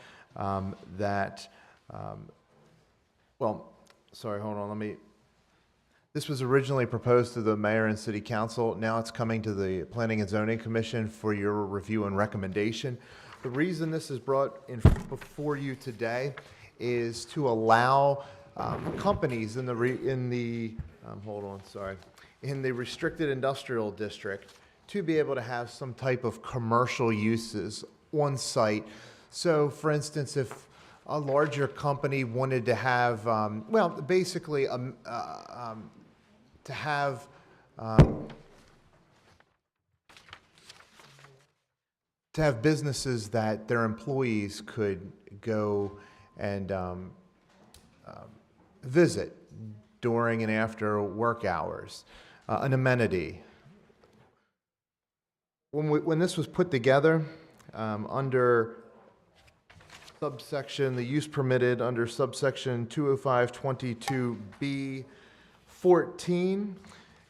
this was originally proposed to the mayor and city council. Now it's coming to the Planning and Zoning Commission for your review and recommendation. The reason this is brought in before you today is to allow companies in the restricted industrial district to be able to have some type of commercial uses on site. So, for instance, if a larger company wanted to have, to have businesses that their employees could go and visit during and after work hours, an amenity. When this was put together, under subsection, the use permitted under subsection 20522B14,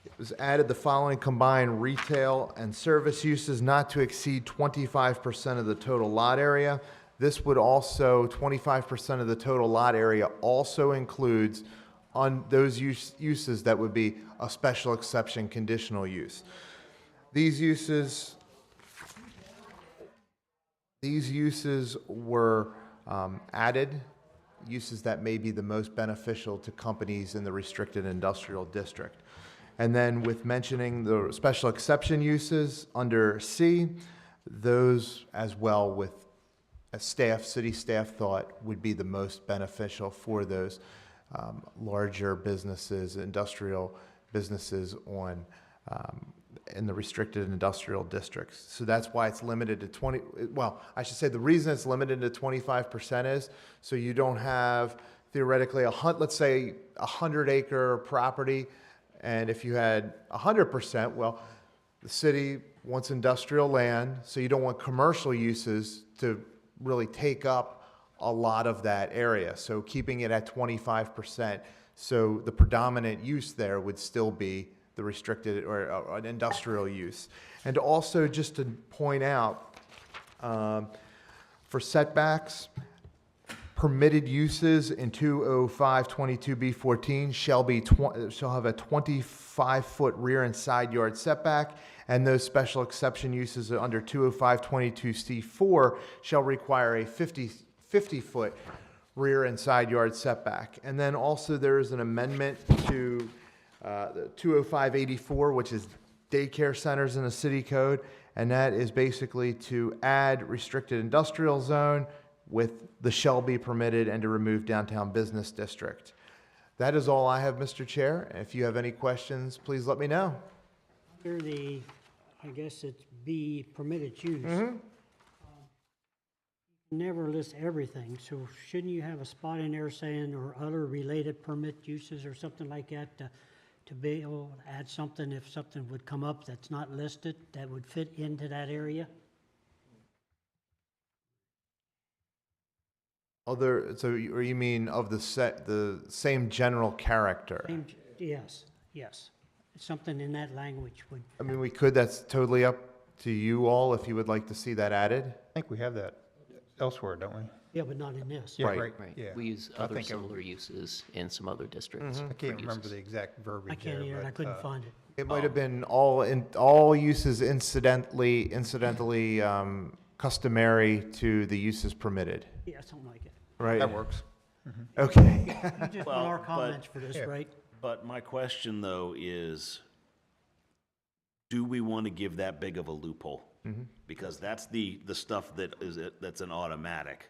it was added the following combined retail and service uses not to exceed 25% of the total lot area. This would also, 25% of the total lot area also includes on those uses that would be a special exception conditional use. These uses were added, uses that may be the most beneficial to companies in the restricted industrial district. And then with mentioning the special exception uses under C, those as well with city staff thought would be the most beneficial for those larger businesses, industrial businesses in the restricted industrial districts. So that's why it's limited to the reason it's limited to 25% is so you don't have theoretically let's say 100-acre property, and if you had 100%, well, the city wants industrial land, so you don't want commercial uses to really take up a lot of that area. So keeping it at 25%, so the predominant use there would still be the restricted or an industrial use. And also just to point out, for setbacks, permitted uses in 20522B14 shall have a 25-foot rear and side yard setback, and those special exception uses under 20522C4 shall require a 50-foot rear and side yard setback. And then also there is an amendment to the 20584, which is daycare centers in the city code, and that is basically to add restricted industrial zone with the shall be permitted and to remove downtown business district. That is all I have, Mr. Chair. If you have any questions, please let me know. Under the, I guess it's B, permitted use. Never list everything, so shouldn't you have a spot in there saying, or other related permit uses or something like that, to be able to add something if something would come up that's not listed, that would fit into that area? So you mean of the same general character? Yes. Something in that language would, I mean, we could, that's totally up to you all if you would like to see that added. I think we have that elsewhere, don't we? Yeah, but not in this. Yeah, Right. right, Right. yeah. We use I other think I would- similar uses in some other districts. I can't for remember uses. the exact verbiage I can't there, either, and I but, couldn't find it. It might have been all uses incidentally customary to the uses permitted, Yeah, something like it. right? That works. Okay. You just Well, want our but- comments for this, Yeah. right? But my question, though, is, do we want to give that big of a loophole? Because that's the stuff that's an automatic.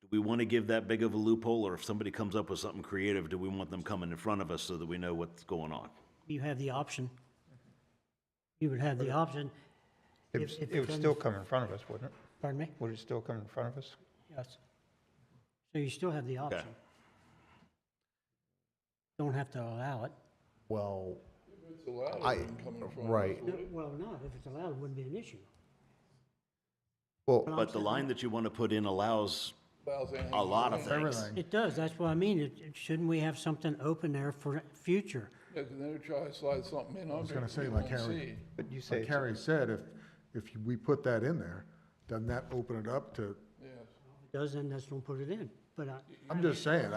Do we want to give that big of a loophole, or if somebody comes up with something creative, do we want them coming in front of us so that we know what's going on? You have the option. You would have the option. It if would becomes- still come in front of us, wouldn't it? Pardon me? Would it still come in front of us? Yes. So you still have the option. Don't have to allow it. Well, It's allowed, I- it can come in front of us. right. No, well, not, if it's allowed, it wouldn't be an issue. Well, But the line that you want to put in allows Allows anything a lot to of be- things. Everything. It does, that's what I mean. Shouldn't we have something open there for future? Yeah, 'cause then they try to slide something in I was under gonna it, say, you like won't Harry, see. But you say like it's Harry said, if we put that in there, doesn't that open it up to, Yes, If it does, then let's don't put it in. But I'm just saying,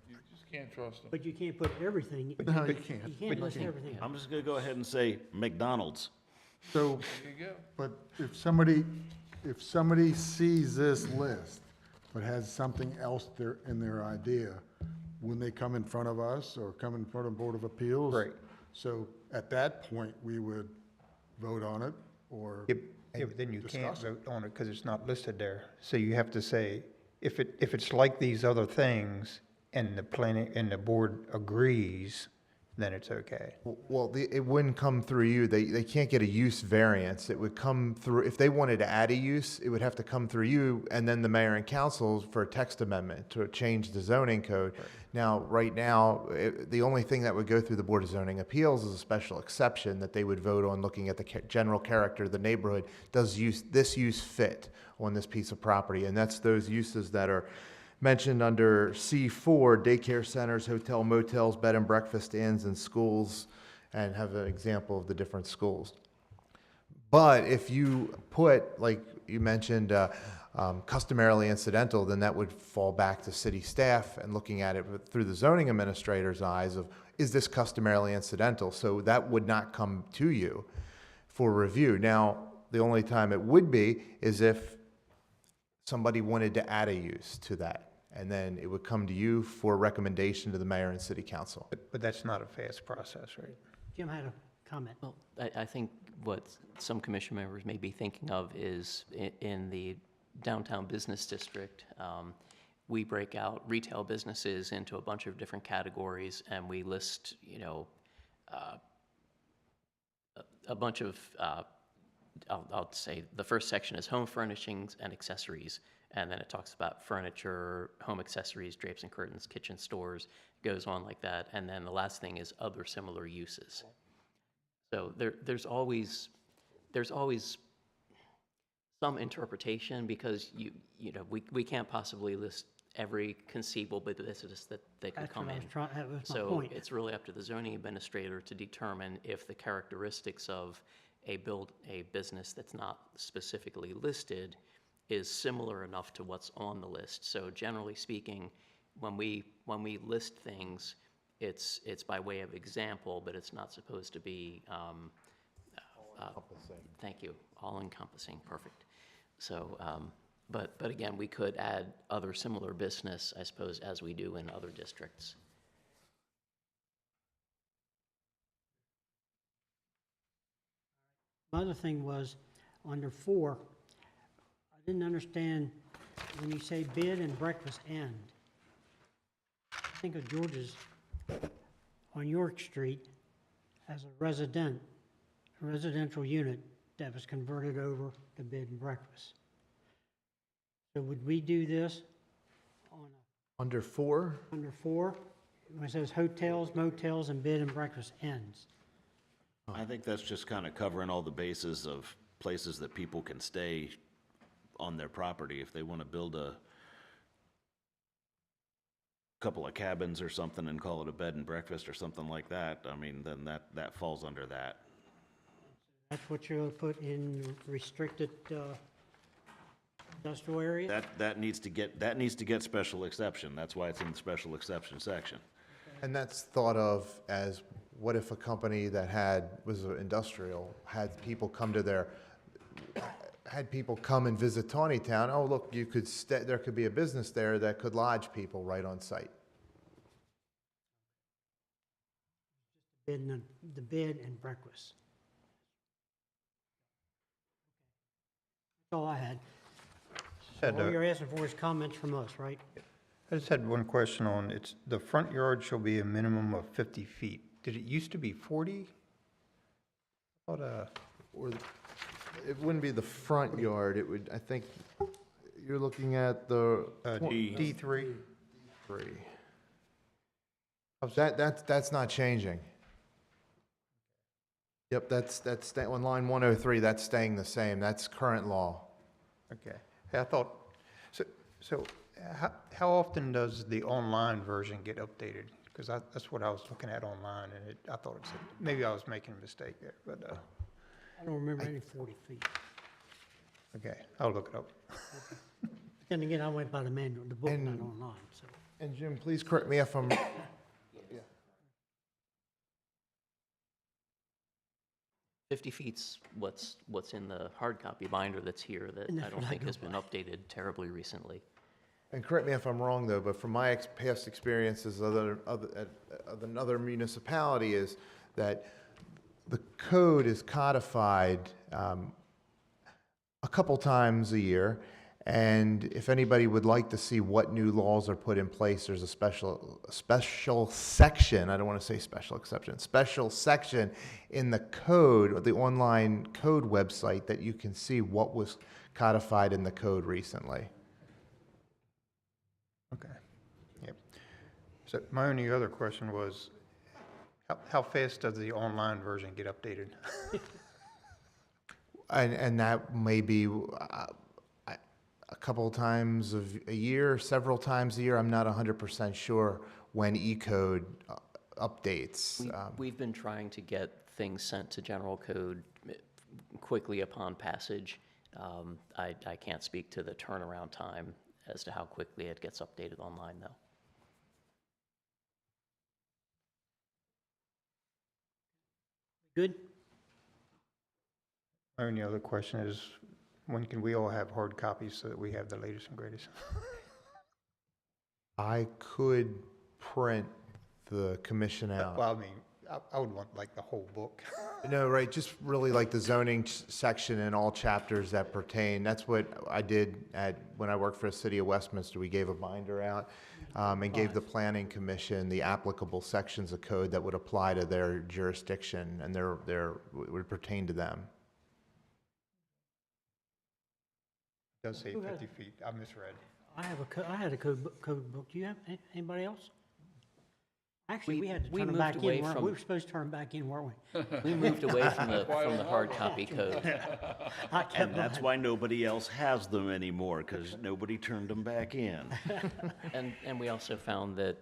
you just can't trust them. but you can't put everything, no, you can't. you can't list everything. I'm just going to go ahead and say McDonald's. So, There you go. but if somebody sees this list, but has something else there in their idea, when they come in front of us or come in front of Board of Appeals? Right. So at that point, we would vote on it or? Yeah, but then you can't discuss it. vote on it because it's not listed there. So you have to say, if it's like these other things and the planning, and the board agrees, then it's okay. Well, it wouldn't come through you. They can't get a use variance. It would come through, if they wanted to add a use, it would have to come through you and then the mayor and council for a text amendment to change the zoning code. Now, right now, the only thing that would go through the Board of Zoning Appeals is a special exception that they would vote on, looking at the general character of the neighborhood. Does this use fit on this piece of property? And that's those uses that are mentioned under C4, daycare centers, hotel, motels, bed and breakfast inns, and schools, and have an example of the different schools. But if you put, like you mentioned, customarily incidental, then that would fall back to city staff and looking at it through the zoning administrator's eyes of, is this customarily incidental? So that would not come to you for review. Now, the only time it would be is if somebody wanted to add a use to that, and then it would come to you for recommendation to the mayor and city council. But that's not a fast process, right? Jim had a comment. Well, I think what some commission members may be thinking of is in the downtown business district, we break out retail businesses into a bunch of different categories, and we list, a bunch of, I'll say the first section is home furnishings and accessories, and then it talks about furniture, home accessories, drapes and curtains, kitchen stores, goes on like that, and then the last thing is other similar uses. So there's always some interpretation, because we can't possibly list every conceivable business that could That's come what I in. was trying, that was my So point. it's really up to the zoning administrator to determine if the characteristics of a business that's not specifically listed is similar enough to what's on the list. So generally speaking, when we list things, it's by way of example, but it's not supposed to be, thank you, all-encompassing, perfect. So, but again, we could add other similar business, I suppose, as we do in other districts. My other thing was, under 4, I didn't understand when you say bed and breakfast end. I think of George's on York Street as a residential unit that was converted over to bed and breakfast. So would we do this on Under 4? under 4, when it says hotels, motels, and bed and breakfast ends? I think that's just kind of covering all the bases of places that people can stay on their property. If they want to build a couple of cabins or something and call it a bed and breakfast or something like that, I mean, then that falls under that. That's what you're going to put in restricted industrial area? That needs to get special exception. That's why it's in the special exception section. And that's thought of as, what if a company that was industrial, had people come and visit Taneytown? Oh, look, there could be a business there that could lodge people right on site. The bed and breakfast. That's all I had. All you're asking for is comments from us, right? I just had one question on, the front yard shall be a minimum of 50 feet. Did it used to be 40? It wouldn't be the front yard, it would, I think, you're looking at the. D3? That's not changing. Yep, that's on line 103, that's staying the same, that's current law. Okay. I thought, so how often does the online version get updated? Because that's what I was looking at online, and I thought it said, maybe I was making a mistake there, but, I don't remember any 40 feet. okay, I'll look it up. Then again, I went by the manual, the book, not online, so. And Jim, please correct me if I'm. 50 feet's what's in the hard copy binder that's here that I don't think has been updated terribly recently. And correct me if I'm wrong, though, but from my past experiences at another municipality is that the code is codified a couple times a year, and if anybody would like to see what new laws are put in place, there's a special section, I don't want to say special exception, special section in the code, the online code website, that you can see what was codified in the code recently. Okay, yep. So my only other question was, how fast does the online version get updated? And that may be a couple times a year, several times a year. I'm not 100% sure when E-code updates. We've been trying to get things sent to general code quickly upon passage. I can't speak to the turnaround time as to how quickly it gets updated online, though. Good? My only other question is, when can we all have hard copies so that we have the latest and greatest? I could print the commission out. Well, I mean, I would want like the whole book. No, right, just really like the zoning section and all chapters that pertain. That's what I did when I worked for the city of Westminster. We gave a binder out and gave the planning commission the applicable sections of code that would apply to their jurisdiction and would pertain to them. It does say 50 feet. I misread. I had a code book. Do you have anybody else? Actually, we had to we turn them moved back away in, weren't from- we? We were supposed to turn them back in, weren't we? We moved away from the hard copy code. And that's why nobody else has them anymore, because nobody turned them back in. And we also found that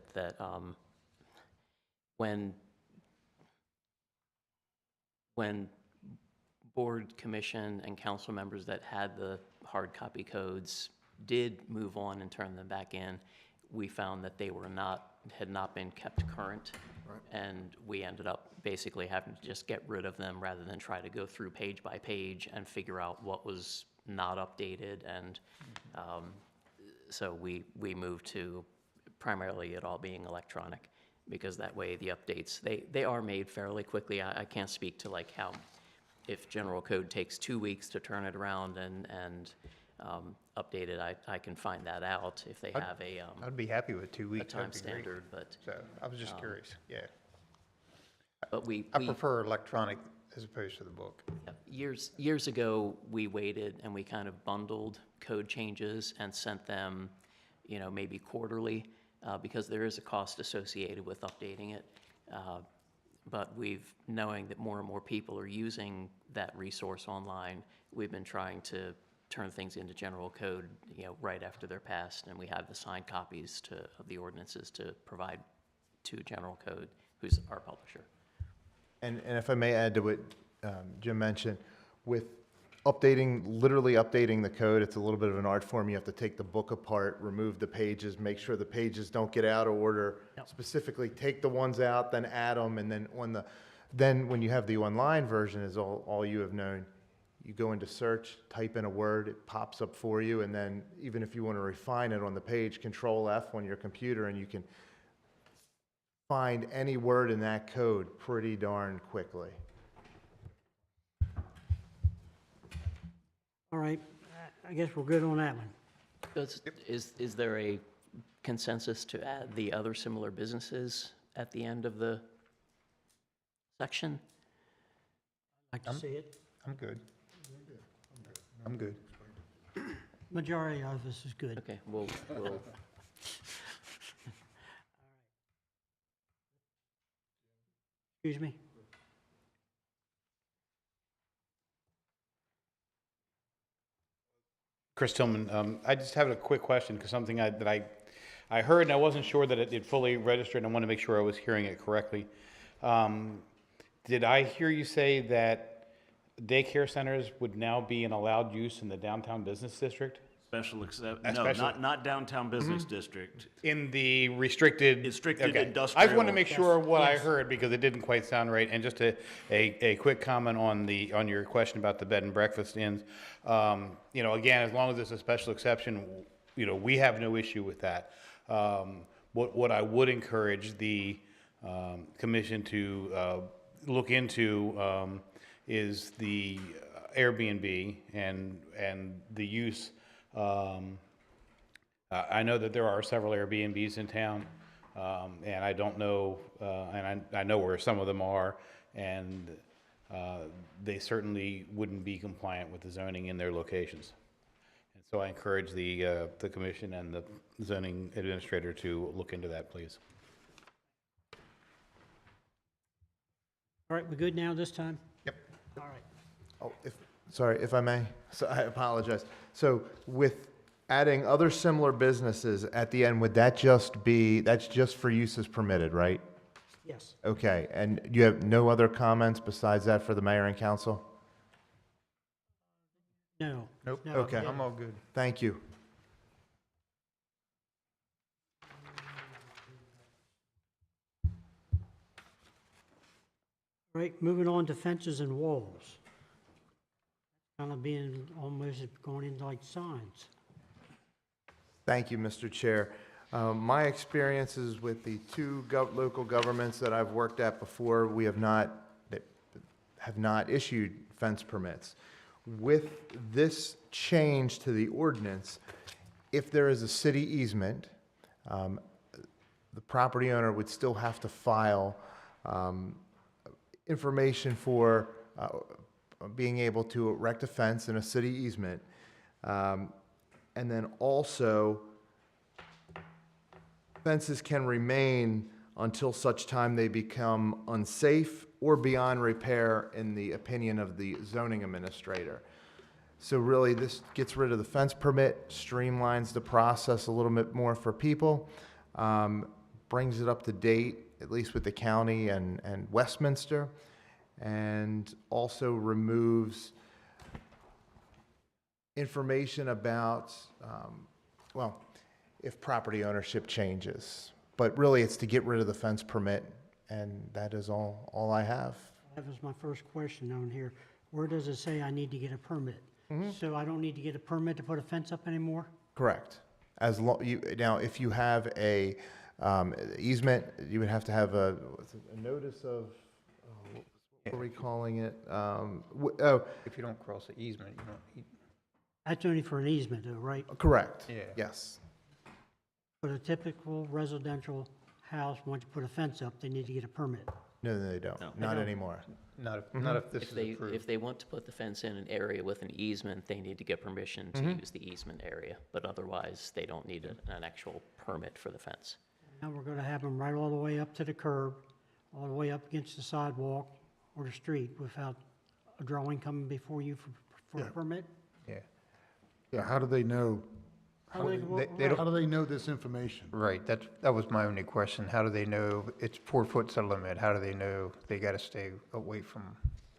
when board, commission, and council members that had the hard copy codes did move on and turn them back in, we found that they had not been kept current. Right. And we ended up basically having to just get rid of them rather than try to go through page by page and figure out what was not updated. And so we moved to primarily it all being electronic, because that way the updates, they are made fairly quickly. I can't speak to like how, if general code takes 2 weeks to turn it around and update it, I can find that out if they have I'd be happy with 2 weeks. a time standard, but. So I was just curious, yeah. But I prefer electronic as opposed to the book. Years ago, we waited and we kind of bundled code changes and sent them, maybe quarterly, because there is a cost associated with updating it. But knowing that more and more people are using that resource online, we've been trying to turn things into general code, right after they're passed, and we have the signed copies of the ordinances to provide to general code, who's our publisher. And if I may add to what Jim mentioned, with literally updating the code, it's a little bit of an art form. You have to take the book apart, remove the pages, make sure the pages don't get out of order. Specifically, take the ones out, then add them, and then when you have the online version is all you have known, you go into search, type in a word, it pops up for you, and then even if you want to refine it on the page, Control F on your computer, and you can find any word in that code pretty darn quickly. All right, I guess we're good on that one. Is there a consensus to add the other similar businesses at the end of the section? Like to see it. I'm good. I'm good. Majority of this is good. Okay, we'll Excuse me? Chris Tillman, I just have a quick question, because something that I heard, and I wasn't sure that it fully registered, and I want to make sure I was hearing it correctly. Did I hear you say that daycare centers would now be an allowed use in the downtown business district? Not downtown business district. In the restricted Industrial. I just wanted to make sure what I heard, because it didn't quite sound right. And just a quick comment on your question about the bed and breakfast inns. Again, as long as it's a special exception, we have no issue with that. What I would encourage the commission to look into is the Airbnb and the use. I know that there are several Airbnbs in town, and I don't know, and I know where some of them are, and they certainly wouldn't be compliant with the zoning in their locations. And so I encourage the commission and the zoning administrator to look into that, please. All right, we good now this time? Yep. All right. Oh, sorry, if I may, so I apologize. So with adding other similar businesses at the end, would that that's just for uses permitted, right? Yes. Okay, and you have no other comments besides that for the mayor and council? No. Nope. No, Okay. I'm all good. Thank you. All right, moving on to fences and walls. Kind of being almost going into like signs. Thank you, Mr. Chair. My experiences with the two local governments that I've worked at before, we have not issued fence permits. With this change to the ordinance, if there is a city easement, the property owner would still have to file information for being able to erect a fence in a city easement. And then also, fences can remain until such time they become unsafe or beyond repair in the opinion of the zoning administrator. So really, this gets rid of the fence permit, streamlines the process a little bit more for people, brings it up to date, at least with the county and Westminster, and also removes information about, if property ownership changes. But really, it's to get rid of the fence permit, and that is all I have. That was my first question on here. Where does it say I need to get a permit? So I don't need to get a permit to put a fence up anymore? Correct. Now, if you have a easement, you would have to have a notice of, what were we calling it? If you don't cross the easement, you don't. That's only for an easement though, right? Correct. Yeah. Yes. For a typical residential house, once you put a fence up, they need to get a permit. No, they don't. No. Not anymore. Not if this is approved. If they want to put the fence in an area with an easement, they need to get permission to use the easement area, but otherwise, they don't need an actual permit for the fence. Now we're gonna have them right all the way up to the curb, all the way up against the sidewalk or the street without a drawing coming before you for a permit? Yeah. Yeah, how do they know? How do they don't- How do they know this information? Right, that was my only question. How do they know it's 4 foot's the limit? How do they know they gotta stay away from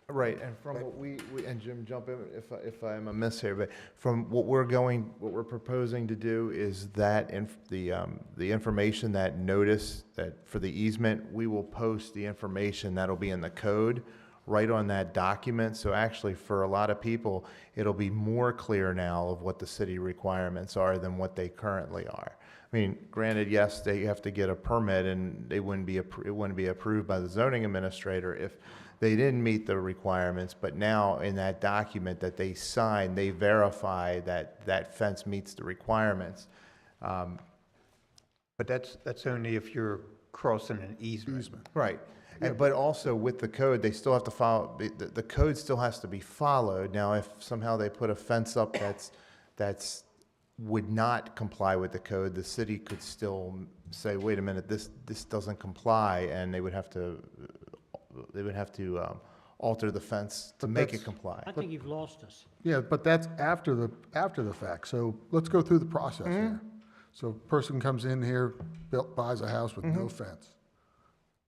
Right, and from what we and Jim, jump in if I'm amiss here, but from what we're proposing to do is that the information, that notice that for the easement, we will post the information that'll be in the code right on that document. So actually, for a lot of people, it'll be more clear now of what the city requirements are than what they currently are. I mean, granted, yes, they have to get a permit, and it wouldn't be approved by the zoning administrator if they didn't meet the requirements, but now in that document that they sign, they verify that that fence meets the requirements. But that's only if you're crossing an easement. Right. But also with the code, they still have to follow, the code still has to be followed. Now, if somehow they put a fence up that's would not comply with the code, the city could still say, wait a minute, this doesn't comply, and they would have to alter the fence to make it comply. I think you've lost us. Yeah, but that's after the fact. So let's go through the process here. So a person comes in here, buys a house with no fence.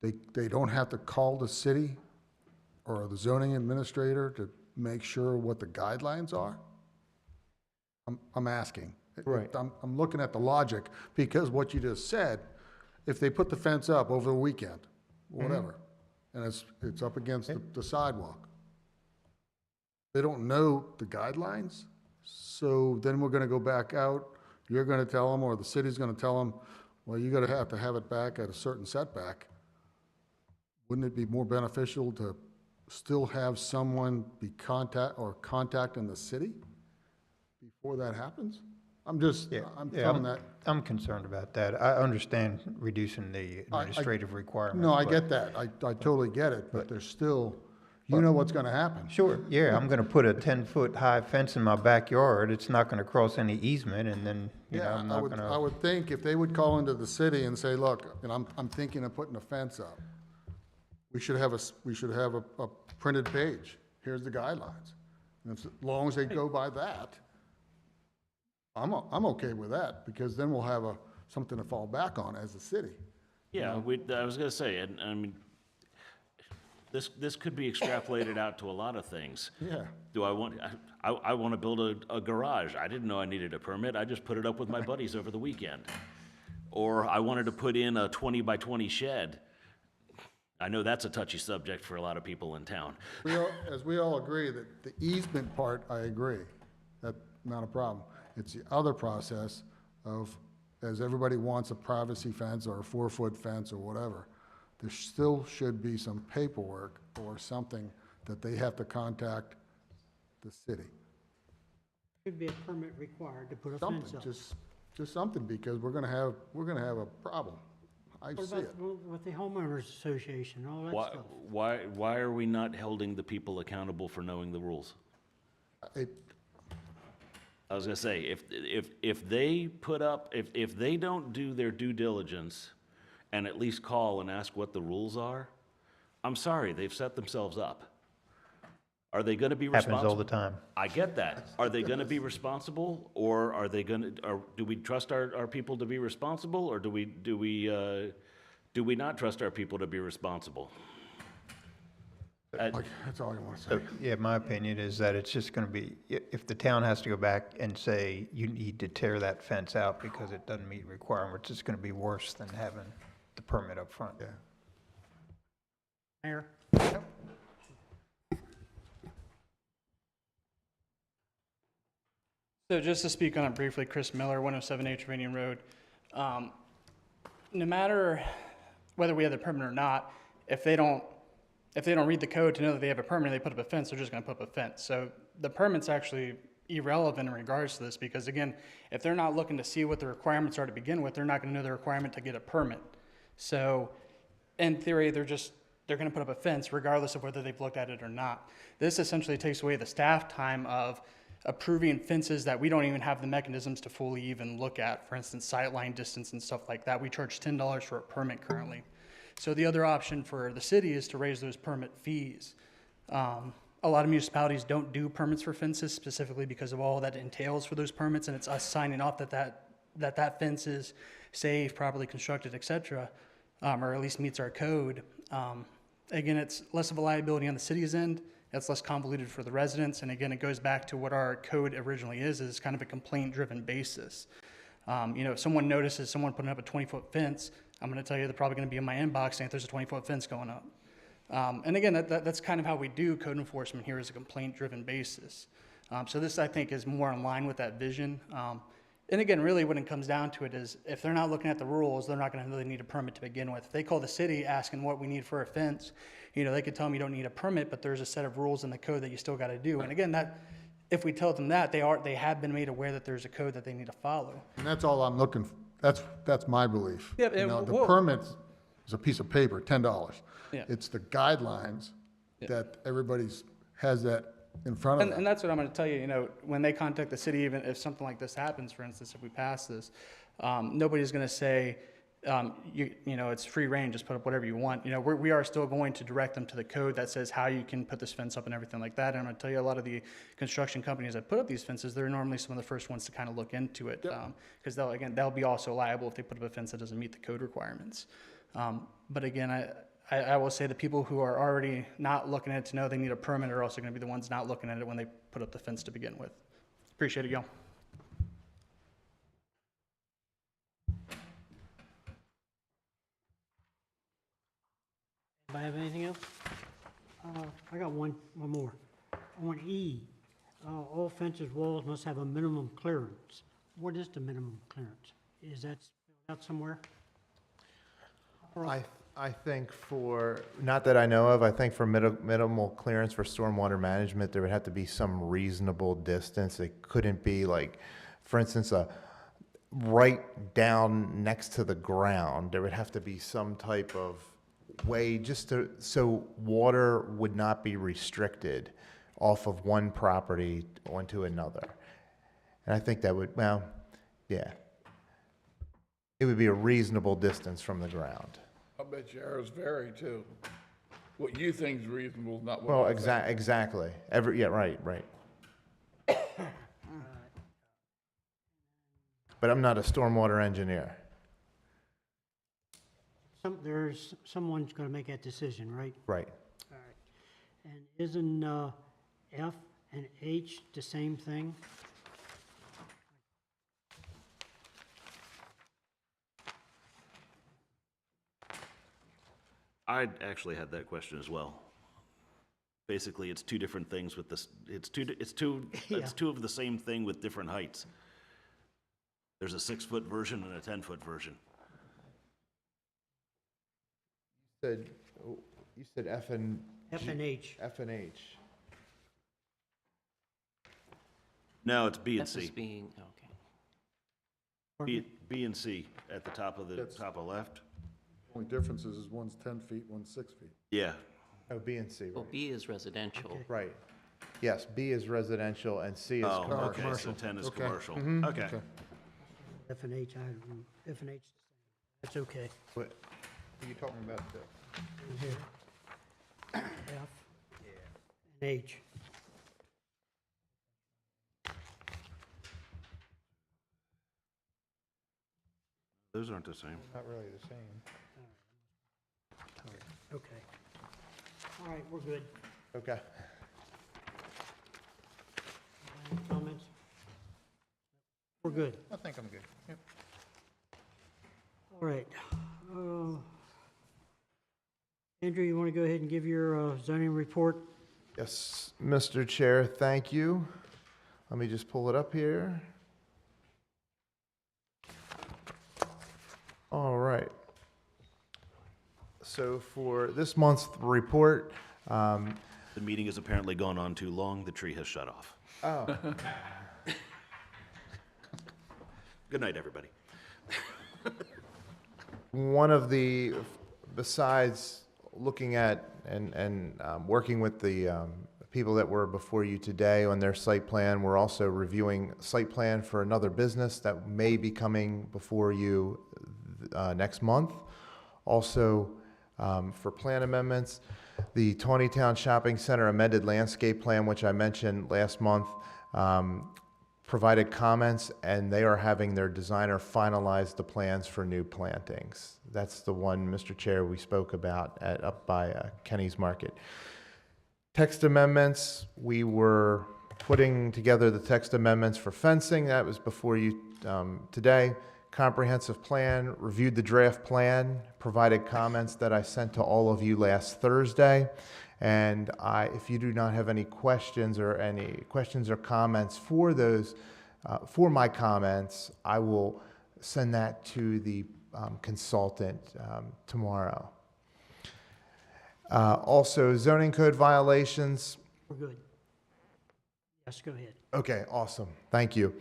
They don't have to call the city or the zoning administrator to make sure what the guidelines are? I'm asking. Right. I'm looking at the logic, because what you just said, if they put the fence up over the weekend, whatever, and it's up against the sidewalk, they don't know the guidelines, so then we're gonna go back out, you're gonna tell them, or the city's gonna tell them, well, you're gonna have to have it back at a certain setback. Wouldn't it be more beneficial to still have someone be contacting the city before that happens? I'm throwing that. I'm concerned about that. I understand reducing the administrative requirements. No, I but- get that. I totally get it, but there's still, you know what's gonna happen. Sure, yeah, I'm gonna put a 10-foot high fence in my backyard. It's not gonna cross any easement, and then, Yeah, I'm I not would, gonna. I would think if they would call into the city and say, look, and I'm thinking of putting a fence up, we should have a printed page. Here's the guidelines. And as long as they go by that, I'm okay with that, because then we'll have something to fall back on as a city. Yeah, I was gonna say, and I mean, this could be extrapolated out to a lot of things. Yeah. Do I want, I want to build a garage. I didn't know I needed a permit. I just put it up with my buddies over the weekend. Or I wanted to put in a 20 by 20 shed. I know that's a touchy subject for a lot of people in town. As we all agree that the easement part, I agree, that's not a problem. It's the other process of, as everybody wants a privacy fence or a 4-foot fence or whatever, there still should be some paperwork or something that they have to contact the city. Should be a permit required to put a fence Something, up. just something, because we're gonna have a problem. I What see it. about with the homeowners association, all that stuff? Why are we not holding the people accountable for knowing the rules? I was gonna say, if they put up, if they don't do their due diligence and at least call and ask what the rules are, I'm sorry, they've set themselves up. Are they gonna be responsible? Happens all the time. I get that. Are they gonna be responsible, or are they gonna, or do we trust our people to be responsible, or do we not trust our people to be responsible? That's all I want to say. So, yeah, my opinion is that it's just gonna be, if the town has to go back and say, you need to tear that fence out because it doesn't meet requirements, it's gonna be worse than having the permit up front. Yeah. Mayor? So just to speak on it briefly, Chris Miller, 107 Trevanian Road. No matter whether we have the permit or not, if they don't read the code to know that they have a permit and they put up a fence, they're just gonna put up a fence. So the permit's actually irrelevant in regards to this, because again, if they're not looking to see what the requirements are to begin with, they're not gonna know the requirement to get a permit. So in theory, they're gonna put up a fence regardless of whether they've looked at it or not. This essentially takes away the staff time of approving fences that we don't even have the mechanisms to fully even look at. For instance, sightline distance and stuff like that. We charge $10 for a permit currently. So the other option for the city is to raise those permit fees. A lot of municipalities don't do permits for fences specifically because of all that entails for those permits, and it's us signing off that fence is safe, properly constructed, et cetera, or at least meets our code. Again, it's less of a liability on the city's end, It's less convoluted for the residents, and again, it goes back to what our code originally is kind of a complaint-driven basis. If someone notices someone putting up a 20-foot fence, I'm going to tell you they're probably going to be in my inbox saying there's a 20-foot fence going up. And again, that's kind of how we do code enforcement here, is a complaint-driven basis. So this, I think, is more in line with that vision. And again, really when it comes down to it is if they're not looking at the rules, they're not going to really need a permit to begin with. If they call the city asking what we need for a fence, they could tell them you don't need a permit, but there's a set of rules in the code that you still got to do. And again, if we tell them that, they have been made aware that there's a code that they need to follow. And that's all I'm looking for. That's my belief. Yeah, The permit is a piece of paper, $10. Yeah. It's the guidelines that everybody's has that in front of them. And that's what I'm going to tell you, when they contact the city, even if something like this happens, for instance, if we pass this, nobody's going to say, it's free reign, just put up whatever you want. We are still going to direct them to the code that says how you can put this fence up and everything like that. And I'm going to tell you, a lot of the construction companies that put up these fences, they're normally some of the first ones to kind of look into it, because they'll be also liable if they put up a fence that doesn't meet the code requirements. But again, I will say the people who are already not looking at it to know they need a permit are also going to be the ones not looking at it when they put up the fence to begin with. Appreciate it, y'all. Anybody have anything else? I got one more. On E, all fences, walls must have a minimum clearance. What is the minimum clearance? Is that spelled out somewhere? I think not that I know of, I think for minimal clearance for stormwater management, there would have to be some reasonable distance. It couldn't be like, for instance, right down next to the ground. There would have to be some type of way so water would not be restricted off of one property onto another. And I think that would, it would be a reasonable distance from the ground. I bet you ours vary too. What you think is reasonable is not what I think. Exactly. Right. But I'm not a stormwater engineer. There's someone's going to make that decision, right? Right. All right. And isn't F and H the same thing? I actually had that question as well. Basically, it's two different things with this. It's two of the same thing with different heights. There's a 6-foot version and a 10-foot version. You said F and H. F and H. No, it's B and F is C. being, okay. B and C at the top of left. Only difference is one's 10 feet, one's 6 feet. Yeah. Oh, B and C. Right. Well, B is residential. Okay. Right. Yes, B is residential and C is commercial. Okay, so 10 is Okay. commercial. Mhm. Okay. F and H, F and H, that's okay. What? Are you talking about the? Here. F and H. Those aren't the same. Not really the same. Okay. All right, we're good. Okay. Any comments? We're good. I think I'm good. Yep. All right. Andrew, you want to go ahead and give your zoning report? Yes, Mr. Chair, thank you. Let me just pull it up here. All right. So for this month's report, The meeting has apparently gone on too long. The tree has shut off. oh, Good night, everybody. one of the, besides looking at and working with the people that were before you today on their site plan, we're also reviewing site plan for another business that may be coming before you next month. Also, for plan amendments, the Taneytown Shopping Center amended landscape plan, which I mentioned last month, provided comments, and they are having their designer finalize the plans for new plantings. That's the one, Mr. Chair, we spoke about up by Kenny's Market. Text amendments, we were putting together the text amendments for fencing. That was before you today. Comprehensive plan, reviewed the draft plan, provided comments that I sent to all of you last Thursday. And if you do not have any questions or comments for those, for my comments, I will send that to the consultant tomorrow. Also, zoning code violations. We're good. Yes, go ahead. Okay, awesome. Thank you.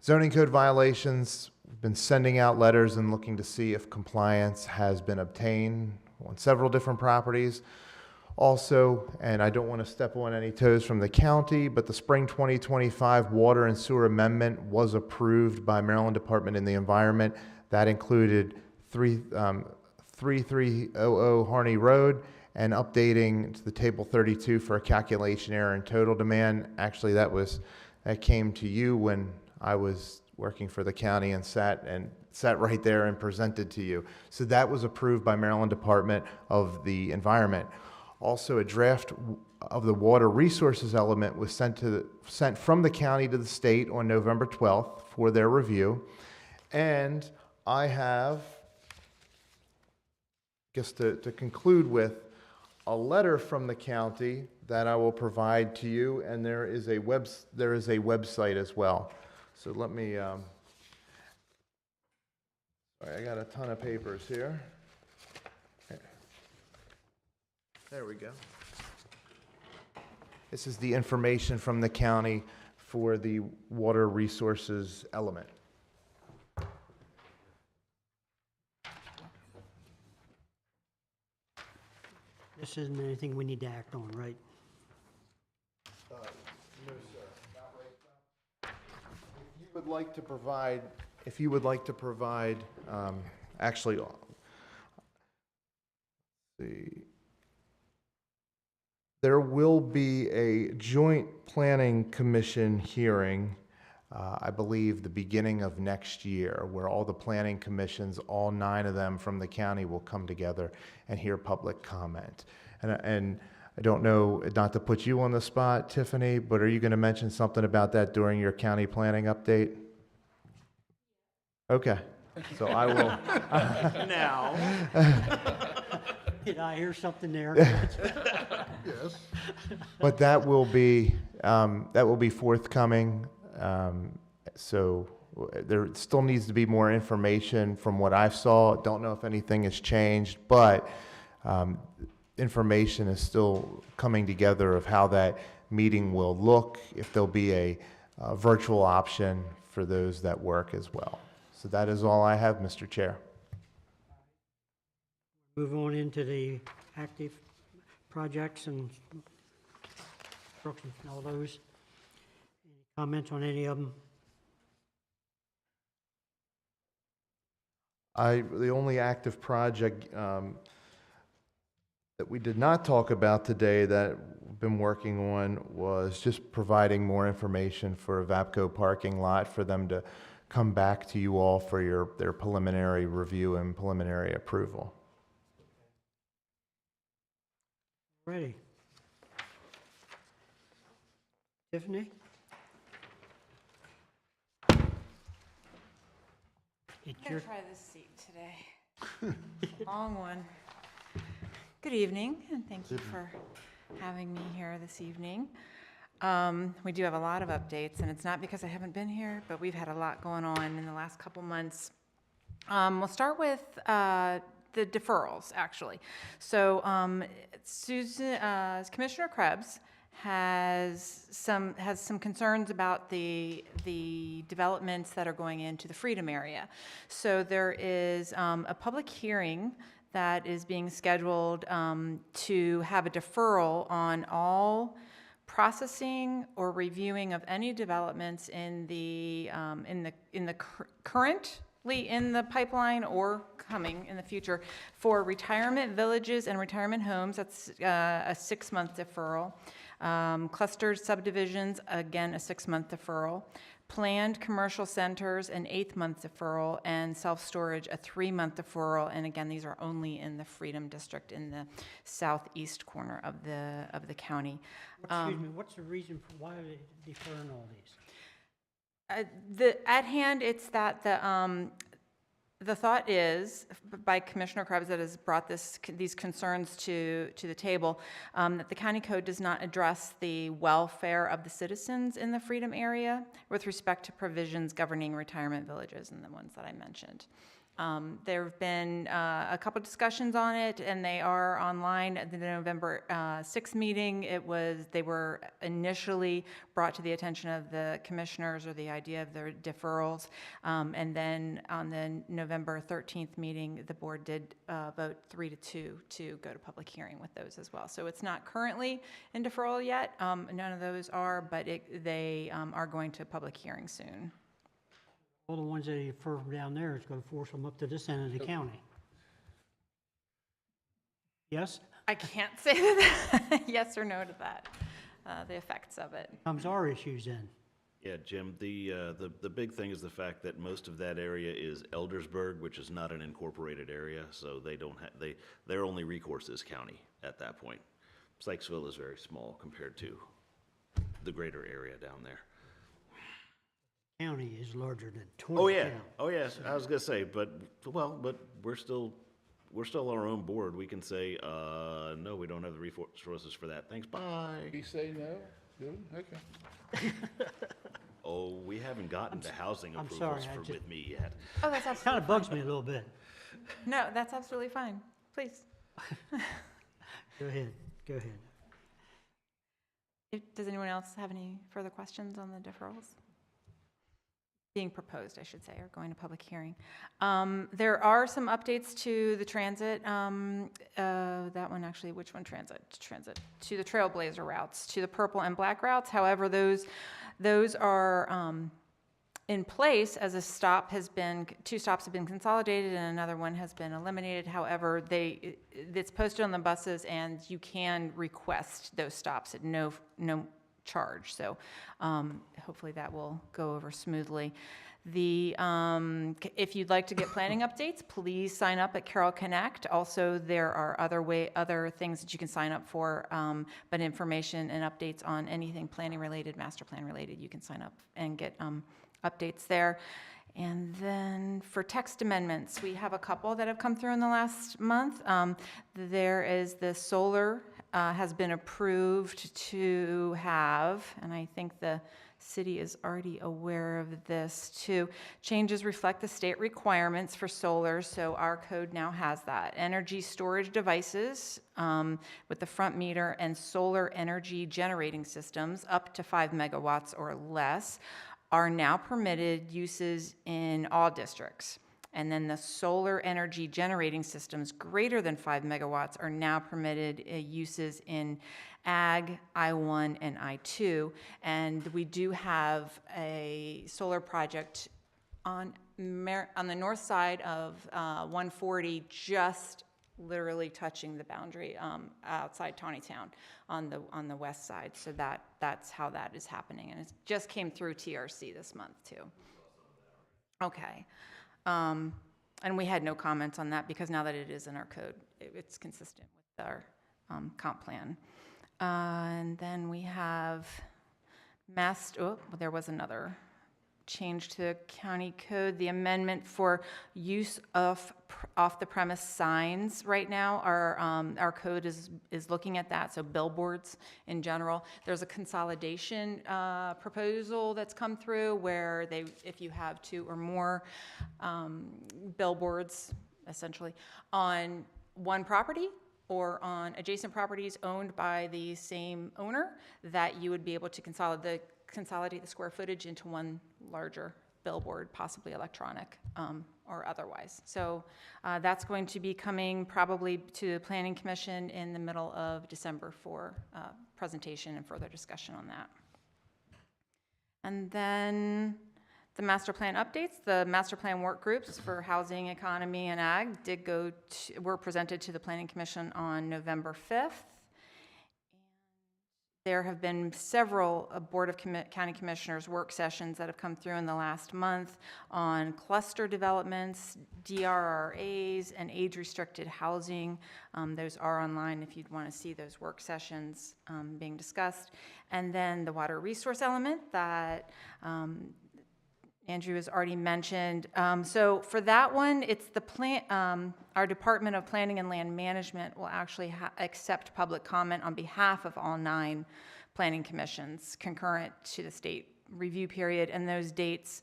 Zoning code violations, we've been sending out letters and looking to see if compliance has been obtained on several different properties. Also, and I don't want to step on any toes from the county, but the spring 2025 water and sewer amendment was approved by Maryland Department of the Environment. That included 3300 Harney Road and updating to the table 32 for a calculation error and total demand. Actually, that came to you when I was working for the county and sat right there and presented to you. So that was approved by Maryland Department of the Environment. Also, a draft of the water resources element was sent from the county to the state on November 12th for their review. And I have, to conclude with, a letter from the county that I will provide to you, and there is a website as well. So let me, sorry, I got a ton of papers here. There we go. This is the information from the county for the water resources element. This isn't anything we need to act on, right? No, sir, not right now. If you would like to provide, actually, let's see. There will be a joint planning commission hearing, I believe the beginning of next year, where all the planning commissions, all 9 of them from the county, will come together and hear public comment. And I don't know, not to put you on the spot, Tiffany, but are you going to mention something about that during your county planning update? Okay, so I will. Now. Did I hear something there? Yes. But that will be forthcoming. So there still needs to be more information from what I saw. Don't know if anything has changed, but information is still coming together of how that meeting will look, if there'll be a virtual option for those that work as well. So that is all I have, Mr. Chair. Move on into the active projects and construction, all those. Any comments on any of them? The only active project that we did not talk about today that we've been working on was just providing more information for a VAPCO parking lot for them to come back to you all for their preliminary review and preliminary approval. Ready. Tiffany? I'm going to try this seat today. Long one. Good evening, and thank you for having me here this evening. We do have a lot of updates, and it's not because I haven't been here, but we've had a lot going on in the last couple months. We'll start with the deferrals, actually. So Commissioner Krebs has some concerns about the developments that are going into the Freedom area. So there is a public hearing that is being scheduled to have a deferral on all processing or reviewing of any developments in the currently in the pipeline or coming in the future for retirement villages and retirement homes. That's a 6-month deferral. Clustered subdivisions, again, a 6-month deferral. Planned commercial centers, an 8-month deferral, and self-storage, a 3-month deferral. And again, these are only in the Freedom District in the southeast corner of the county. Excuse me, what's the reason for why are they deferring all these? At hand, it's that the thought is, by Commissioner Krebs that has brought these concerns to the table, that the county code does not address the welfare of the citizens in the Freedom area with respect to provisions governing retirement villages and the ones that I mentioned. There have been a couple discussions on it, and they are online at the November 6th meeting. They were initially brought to the attention of the commissioners, or the idea of their deferrals, and then on the November 13th meeting, the board did vote 3-2 to go to public hearing with those as well. So it's not currently in deferral yet. None of those are, but they are going to public hearing soon. All the ones that you defer from down there is going to force them up to this end of the county. Yes? I can't say that yes or no to that, the effects of it. Comes our issues in. Yeah, Jim, the big thing is the fact that most of that area is Eldersburg, which is not an incorporated area, so they don't have, their only recourse is county at that point. Sykesville is very small compared to the greater area down there. County is larger than 20 Oh, yeah. counties. Oh, yes. I was gonna say, but we're still our own board. We can say, no, we don't have the resources for that. Thanks, bye. You say no? Good, okay. Oh, we haven't gotten to housing I'm approvals sorry, with me yet. Oh, that's absolutely Kind of bugs me a little bit. No, that's absolutely fine. Please. Go ahead, go ahead. Does anyone else have any further questions on the deferrals? Being proposed, I should say, or going to public hearing. There are some updates to the transit. That one actually, which one? Transit. To the Trailblazer routes, to the purple and black routes. However, those are in place as two stops have been consolidated and another one has been eliminated. However, it's posted on the buses and you can request those stops at no charge. So hopefully that will go over smoothly. If you'd like to get planning updates, please sign up at Carroll Connect. Also, there are other things that you can sign up for, but information and updates on anything planning related, master plan related, you can sign up and get updates there. And then for text amendments, we have a couple that have come through in the last month. There is the solar has been approved to have, and I think the city is already aware of this too. Changes reflect the state requirements for solar, so our code now has that. Energy storage devices with the front meter and solar energy generating systems up to 5 megawatts or less are now permitted uses in all districts. And then the solar energy generating systems greater than 5 megawatts are now permitted uses in Ag, I-1, and I-2. And we do have a solar project on the north side of 140, just literally touching the boundary outside Taneytown on the west side. So that's how that is happening. And it just came through TRC this month too. Okay. And we had no comments on that because now that it is in our code, it's consistent with our comp plan. And then we have there was another change to county code, the amendment for use of off-the-premise signs. Right now, our code is looking at that, so billboards in general. There's a consolidation proposal that's come through where if you have 2 or more billboards, essentially, on one property or on adjacent properties owned by the same owner, that you would be able to consolidate the square footage into one larger billboard, possibly electronic or otherwise. So that's going to be coming probably to the Planning Commission in the middle of December for presentation and further discussion on that. And then the master plan updates. The master plan work groups for housing, economy, and ag were presented to the Planning Commission on November 5th. There have been several Board of County Commissioners work sessions that have come through in the last month on cluster developments, DRRAs, and age-restricted housing. Those are online if you'd want to see those work sessions being discussed. And then the water resource element that Andrew has already mentioned. So for that one, it's the our Department of Planning and Land Management will actually accept public comment on behalf of all 9 planning commissions concurrent to the state review period. And those dates,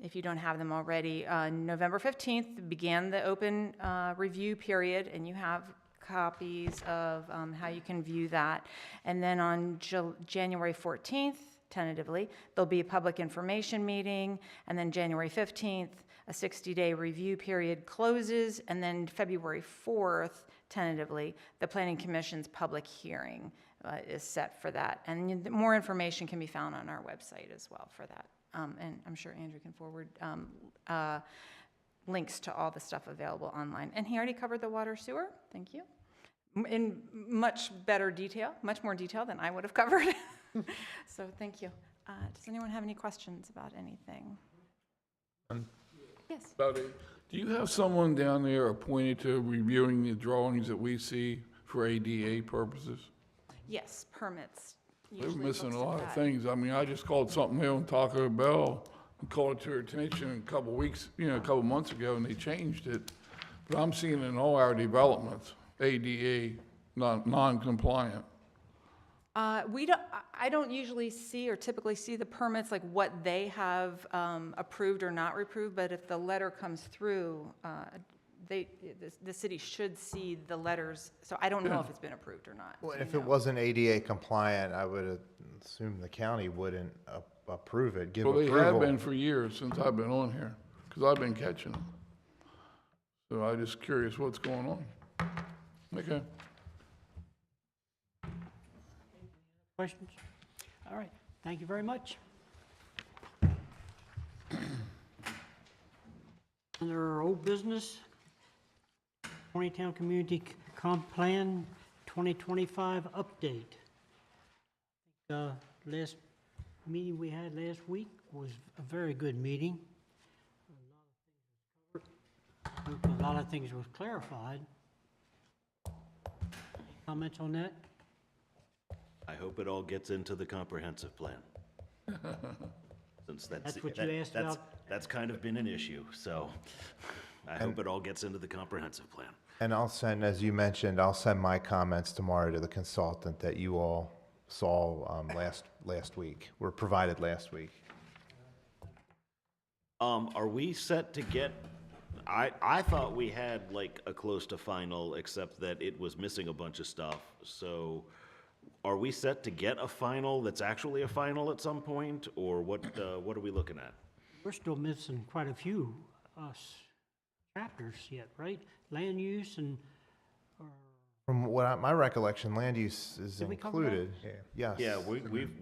if you don't have them already, November 15th began the open review period, and you have copies of how you can view that. And then on January 14th, tentatively, there'll be a public information meeting, and then January 15th, a 60-day review period closes, and then February 4th, tentatively, the Planning Commission's public hearing is set for that. And more information can be found on our website as well for that. And I'm sure Andrew can forward links to all the stuff available online. And he already covered the water sewer, thank you, in much better detail, much more detail than I would have covered. So thank you. Does anyone have any questions about anything? Yes. About it. Do you have someone down there appointed to reviewing the drawings that we see for ADA purposes? Yes, permits. They're usually missing looks a at lot of that. things. I mean, I just called something here on Taco Bell and called it to her attention a couple weeks, a couple months ago, and they changed it. But I'm seeing in all our developments, ADA non-compliant. I don't usually see or typically see the permits, like what they have approved or not approved, but if the letter comes through, the city should see the letters, so I don't know if it's been approved or not. Well, if it wasn't ADA compliant, I would assume the county wouldn't approve it, give Well, they approval. have been for years since I've been on here, because I've been catching them. So I'm just curious what's going on. Okay. Questions? All right, thank you very much. Under old business, Taneytown Community Comp Plan 2025 update. Last meeting we had last week was a very good meeting. A lot of things was clarified. Comments on that? I hope it all gets into the comprehensive plan. Since That's what you asked that's, about? that's kind of been an issue, so I hope it all gets into the comprehensive plan. And I'll send, as you mentioned, I'll send my comments tomorrow to the consultant that you all saw last week, were provided last week. Are we set to get, I thought we had like a close to final, except that it was missing a bunch of stuff, so are we set to get a final that's actually a final at some point, or what are we looking at? We're still missing quite a few chapters yet, right? Land use and, From my recollection, land use is Did we cover that? included. Yes. Yeah,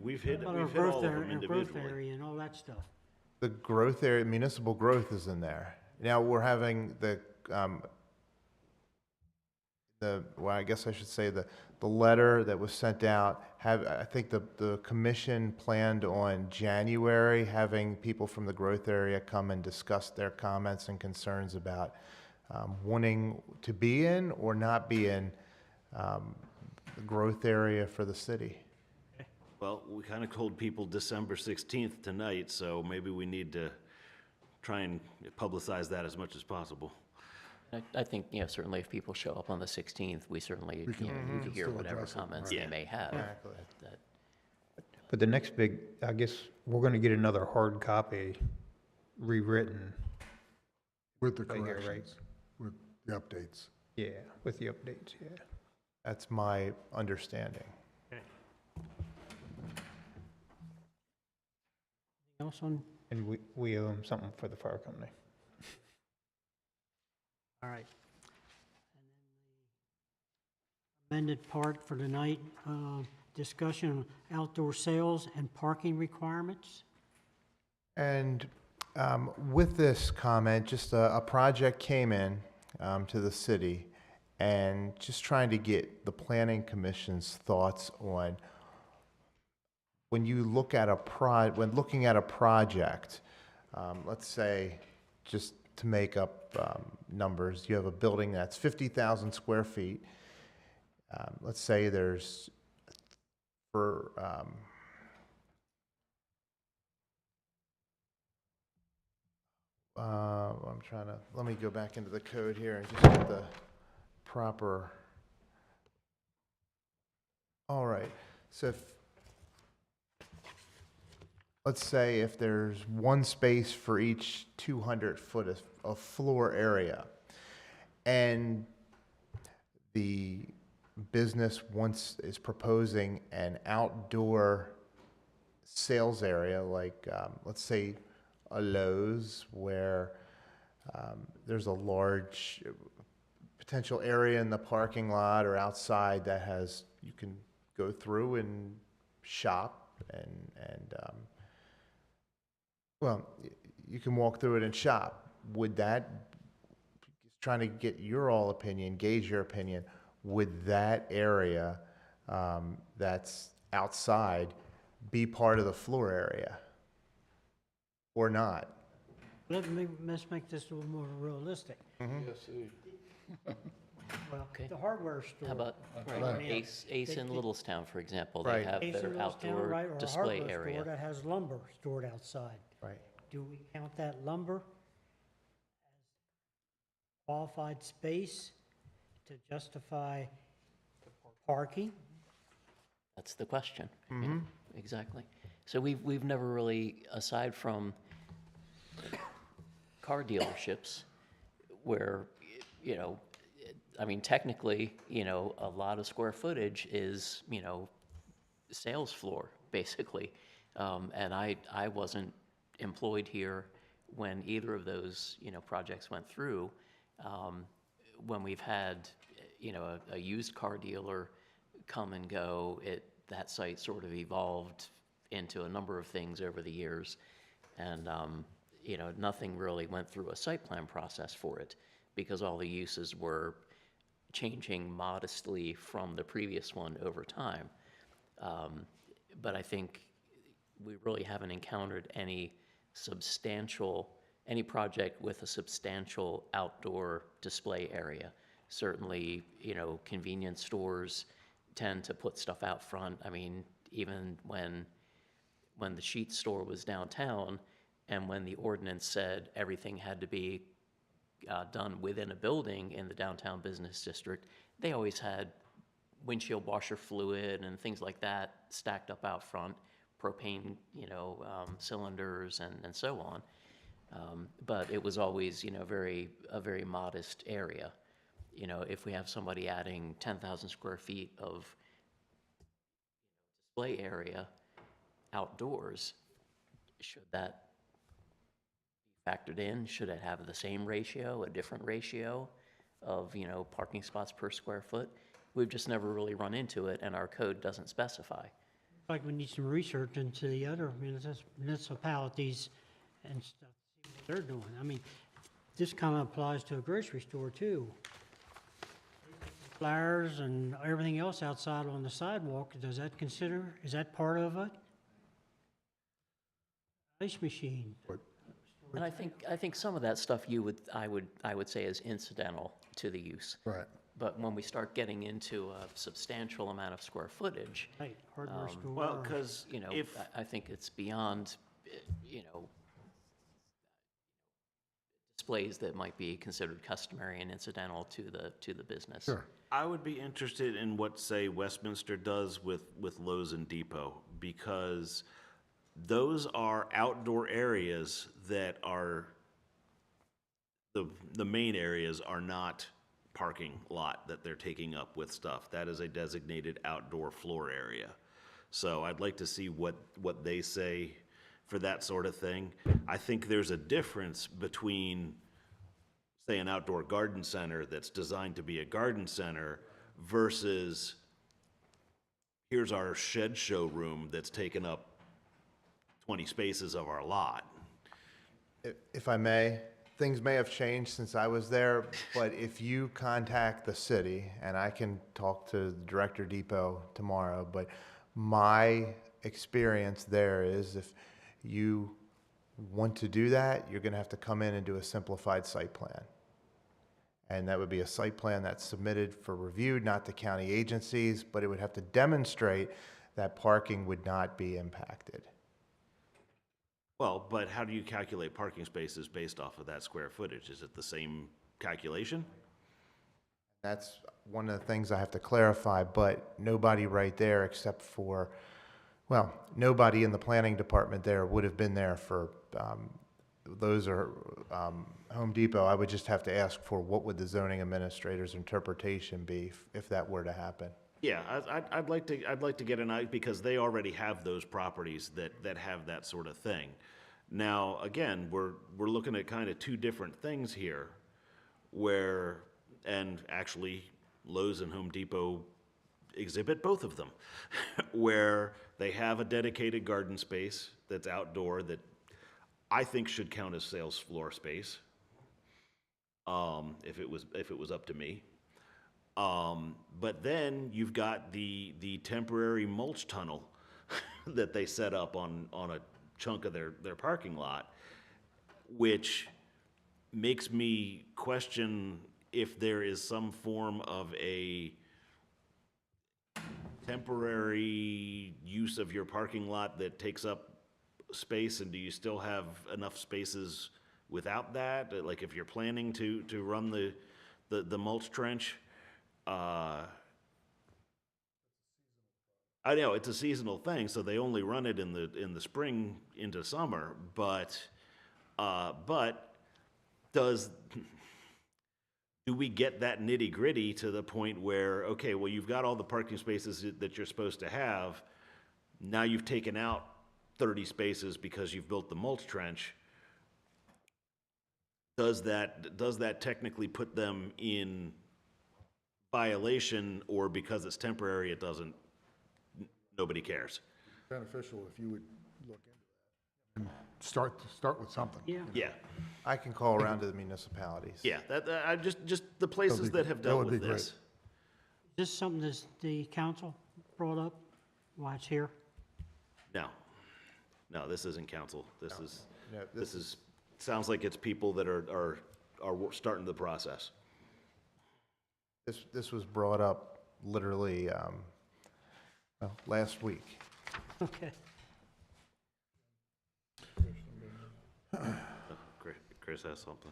we've hit about our all growth of them area, and growth individually. area and all that stuff. The growth area, municipal growth is in there. Now, we're having well, I guess I should say the letter that was sent out, I think the commission planned on January having people from the growth area come and discuss their comments and concerns about wanting to be in or not be in the growth area for the city. Well, we kind of told people December 16th tonight, so maybe we need to try and publicize that as much as possible. I think, certainly if people show up on the 16th, we certainly, We can hear still whatever address it, comments right. they may have. Exactly. But the next big, I guess, we're going to get another hard copy rewritten. With the Right here, right? corrections, with the updates. Yeah, with the updates, yeah. That's my understanding. Else on, And we owe them something for the fire company. all right. Amended part for tonight, discussion on outdoor sales and parking requirements. And with this comment, just a project came in to the city, and just trying to get the planning commission's thoughts on when you look at when looking at a project, let's say, just to make up numbers, you have a building that's 50,000 square feet. Let's say there's, for, I'm trying to, let me go back into the code here and just get the proper. All right, so let's say if there's one space for each 200 foot of floor area, and the business is proposing an outdoor sales area, like let's say a Lowe's, where there's a large potential area in the parking lot or outside that has, you can go through and shop and well, you can walk through it and shop. Would that, trying to get your all opinion, gauge your opinion, would that area that's outside be part of the floor area or not? Let's make this a little more realistic. Yes, Well, Okay. the hardware store. How about Ace in Littlestown, for example? Right. They have Ace in their Littlestown, outdoor right, or a display hardware area. store that has lumber stored outside. Right. Do we count that lumber as qualified space to justify parking? That's the question. Yeah, exactly. So we've never really, aside from car dealerships, where, you know, I mean, technically, you know, a lot of square footage is, you know, sales floor, basically. And I wasn't employed here when either of those, you know, projects went through. When we've had, you know, a used car dealer come and go, that site sort of evolved into a number of things over the years. And, you know, nothing really went through a site plan process for it because all the uses were changing modestly from the previous one over time. But I think we really haven't encountered any project with a substantial outdoor display area. Certainly, you know, convenience stores tend to put stuff out front. I mean, even when the Sheetz store was downtown and when the ordinance said everything had to be done within a building in the downtown business district, they always had windshield washer fluid and things like that stacked up out front, propane, you know, cylinders and so on. But it was always, you know, a very modest area. You know, if we have somebody adding 10,000 square feet of display area outdoors, should that be factored in? Should it have the same ratio, a different ratio of, you know, parking spots per square foot? We've just never really run into it, and our code doesn't specify. Like we need some research into the other municipalities and stuff, see what they're doing. I mean, this kind of applies to a grocery store too. Flowers and everything else outside on the sidewalk, is that part of it? Ice machine. And I think some of that stuff I would say is incidental to the use. Right. But when we start getting into a substantial amount of square footage, Right, hardware store. Well, because you know, if, I think it's beyond, you know, displays that might be considered customary and incidental to the business. Sure. I would be interested in what, say, Westminster does with Lowe's and Depot, because those are outdoor areas that are, the main areas are not parking lot that they're taking up with stuff. That is a designated outdoor floor area. So I'd like to see what they say for that sort of thing. I think there's a difference between, say, an outdoor garden center that's designed to be a garden center versus here's our shed showroom that's taken up 20 spaces of our lot. If I may, things may have changed since I was there, but if you contact the city, and I can talk to the Director Depot tomorrow, but my experience there is if you want to do that, you're going to have to come in and do a simplified site plan. And that would be a site plan that's submitted for review, not to county agencies, but it would have to demonstrate that parking would not be impacted. Well, but how do you calculate parking spaces based off of that square footage? Is it the same calculation? That's one of the things I have to clarify, but nobody right there except for, well, nobody in the planning department there would have been there for, those are Home Depot. I would just have to ask for what would the zoning administrator's interpretation be if that were to happen. Yeah, I'd like to get an idea, because they already have those properties that have that sort of thing. Now, again, we're looking at kind of two different things here, where, and actually Lowe's and Home Depot exhibit both of them, where they have a dedicated garden space that's outdoor that I think should count as sales floor space, if it was up to me. But then you've got the temporary mulch tunnel that they set up on a chunk of their parking lot, which makes me question if there is some form of a temporary use of your parking lot that takes up space, and do you still have enough spaces without that? Like if you're planning to run the mulch trench, I know it's a seasonal thing, so they only run it in the spring into summer. But do we get that nitty gritty to the point where, okay, well, you've got all the parking spaces that you're supposed to have. Now you've taken out 30 spaces because you've built the mulch trench. Does that technically put them in violation, or because it's temporary, it doesn't? Nobody cares. Beneficial if you would look into that and start with something. Yeah. Yeah. I can call around to the municipalities. Yeah, I just the places that have dealt with this. Is this something that the council brought up while it's here? No, this isn't council. This No, is sounds like it's people that are starting the process. This was brought up literally last week. Okay. Chris has something.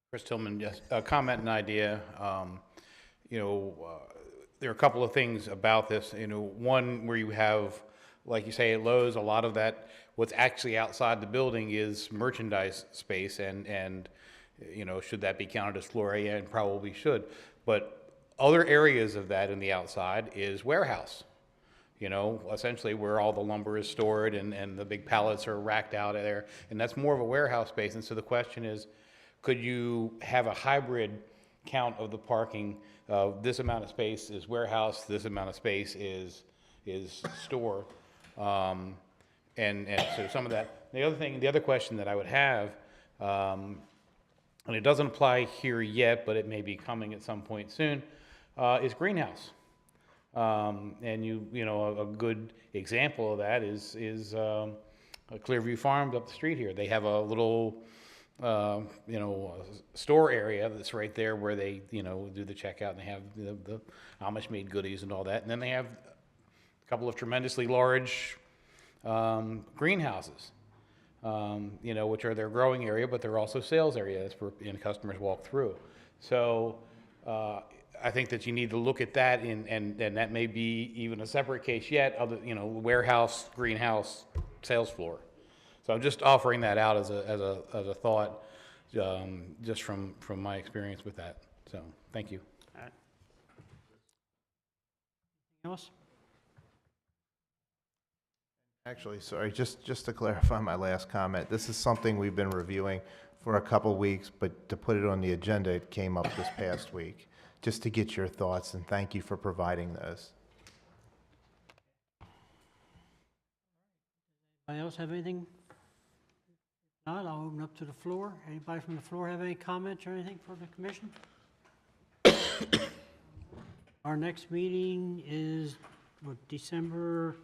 Chris Tillman, yes, a comment and idea. There are a couple of things about this. One where you have, like you say, at Lowe's, a lot of that, what's actually outside the building is merchandise space, and should that be counted as floor area? And probably should. But other areas of that in the outside is warehouse. Essentially where all the lumber is stored and the big pallets are racked out of there. And that's more of a warehouse space. And so the question is, could you have a hybrid count of the parking? This amount of space is warehouse, this amount of space is store. And so some of that. The other question that I would have, and it doesn't apply here yet, but it may be coming at some point soon, is greenhouse. And a good example of that is Clearview Farms up the street here. They have a little, store area that's right there where they, do the checkout, and they have the Amish made goodies and all that. And then they have a couple of tremendously large greenhouses, which are their growing area, but they're also sales areas where customers walk through. So I think that you need to look at that, and that may be even a separate case yet, other, warehouse, greenhouse, sales floor. So I'm just offering that out as a thought, just from my experience with that. So thank you. All right. Anything else? Actually, sorry, just to clarify my last comment, this is something we've been reviewing for a couple weeks, but to put it on the agenda, it came up this past week. Just to get your thoughts, and thank you for providing those. Anybody else have anything? If not, I'll open up to the floor. Anybody from the floor have any comments or anything for the commission? Our next meeting is, what, December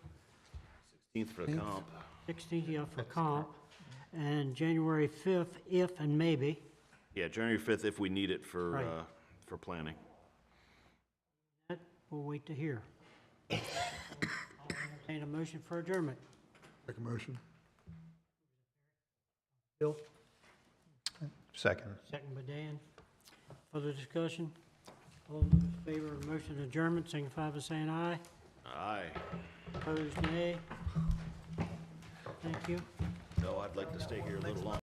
16th for the comp. 16th, yeah, for comp, and January 5th, if and maybe. Yeah, January 5th if we need it Right. for planning. That we'll wait to hear. I'll entertain a motion for adjournment. Make a motion. Bill? Second. Second by Dan. Further discussion? All those in favor of motion adjournment, signify by saying aye. Aye. Opposed, nay. Thank you. No, I'd like to stay here a little longer.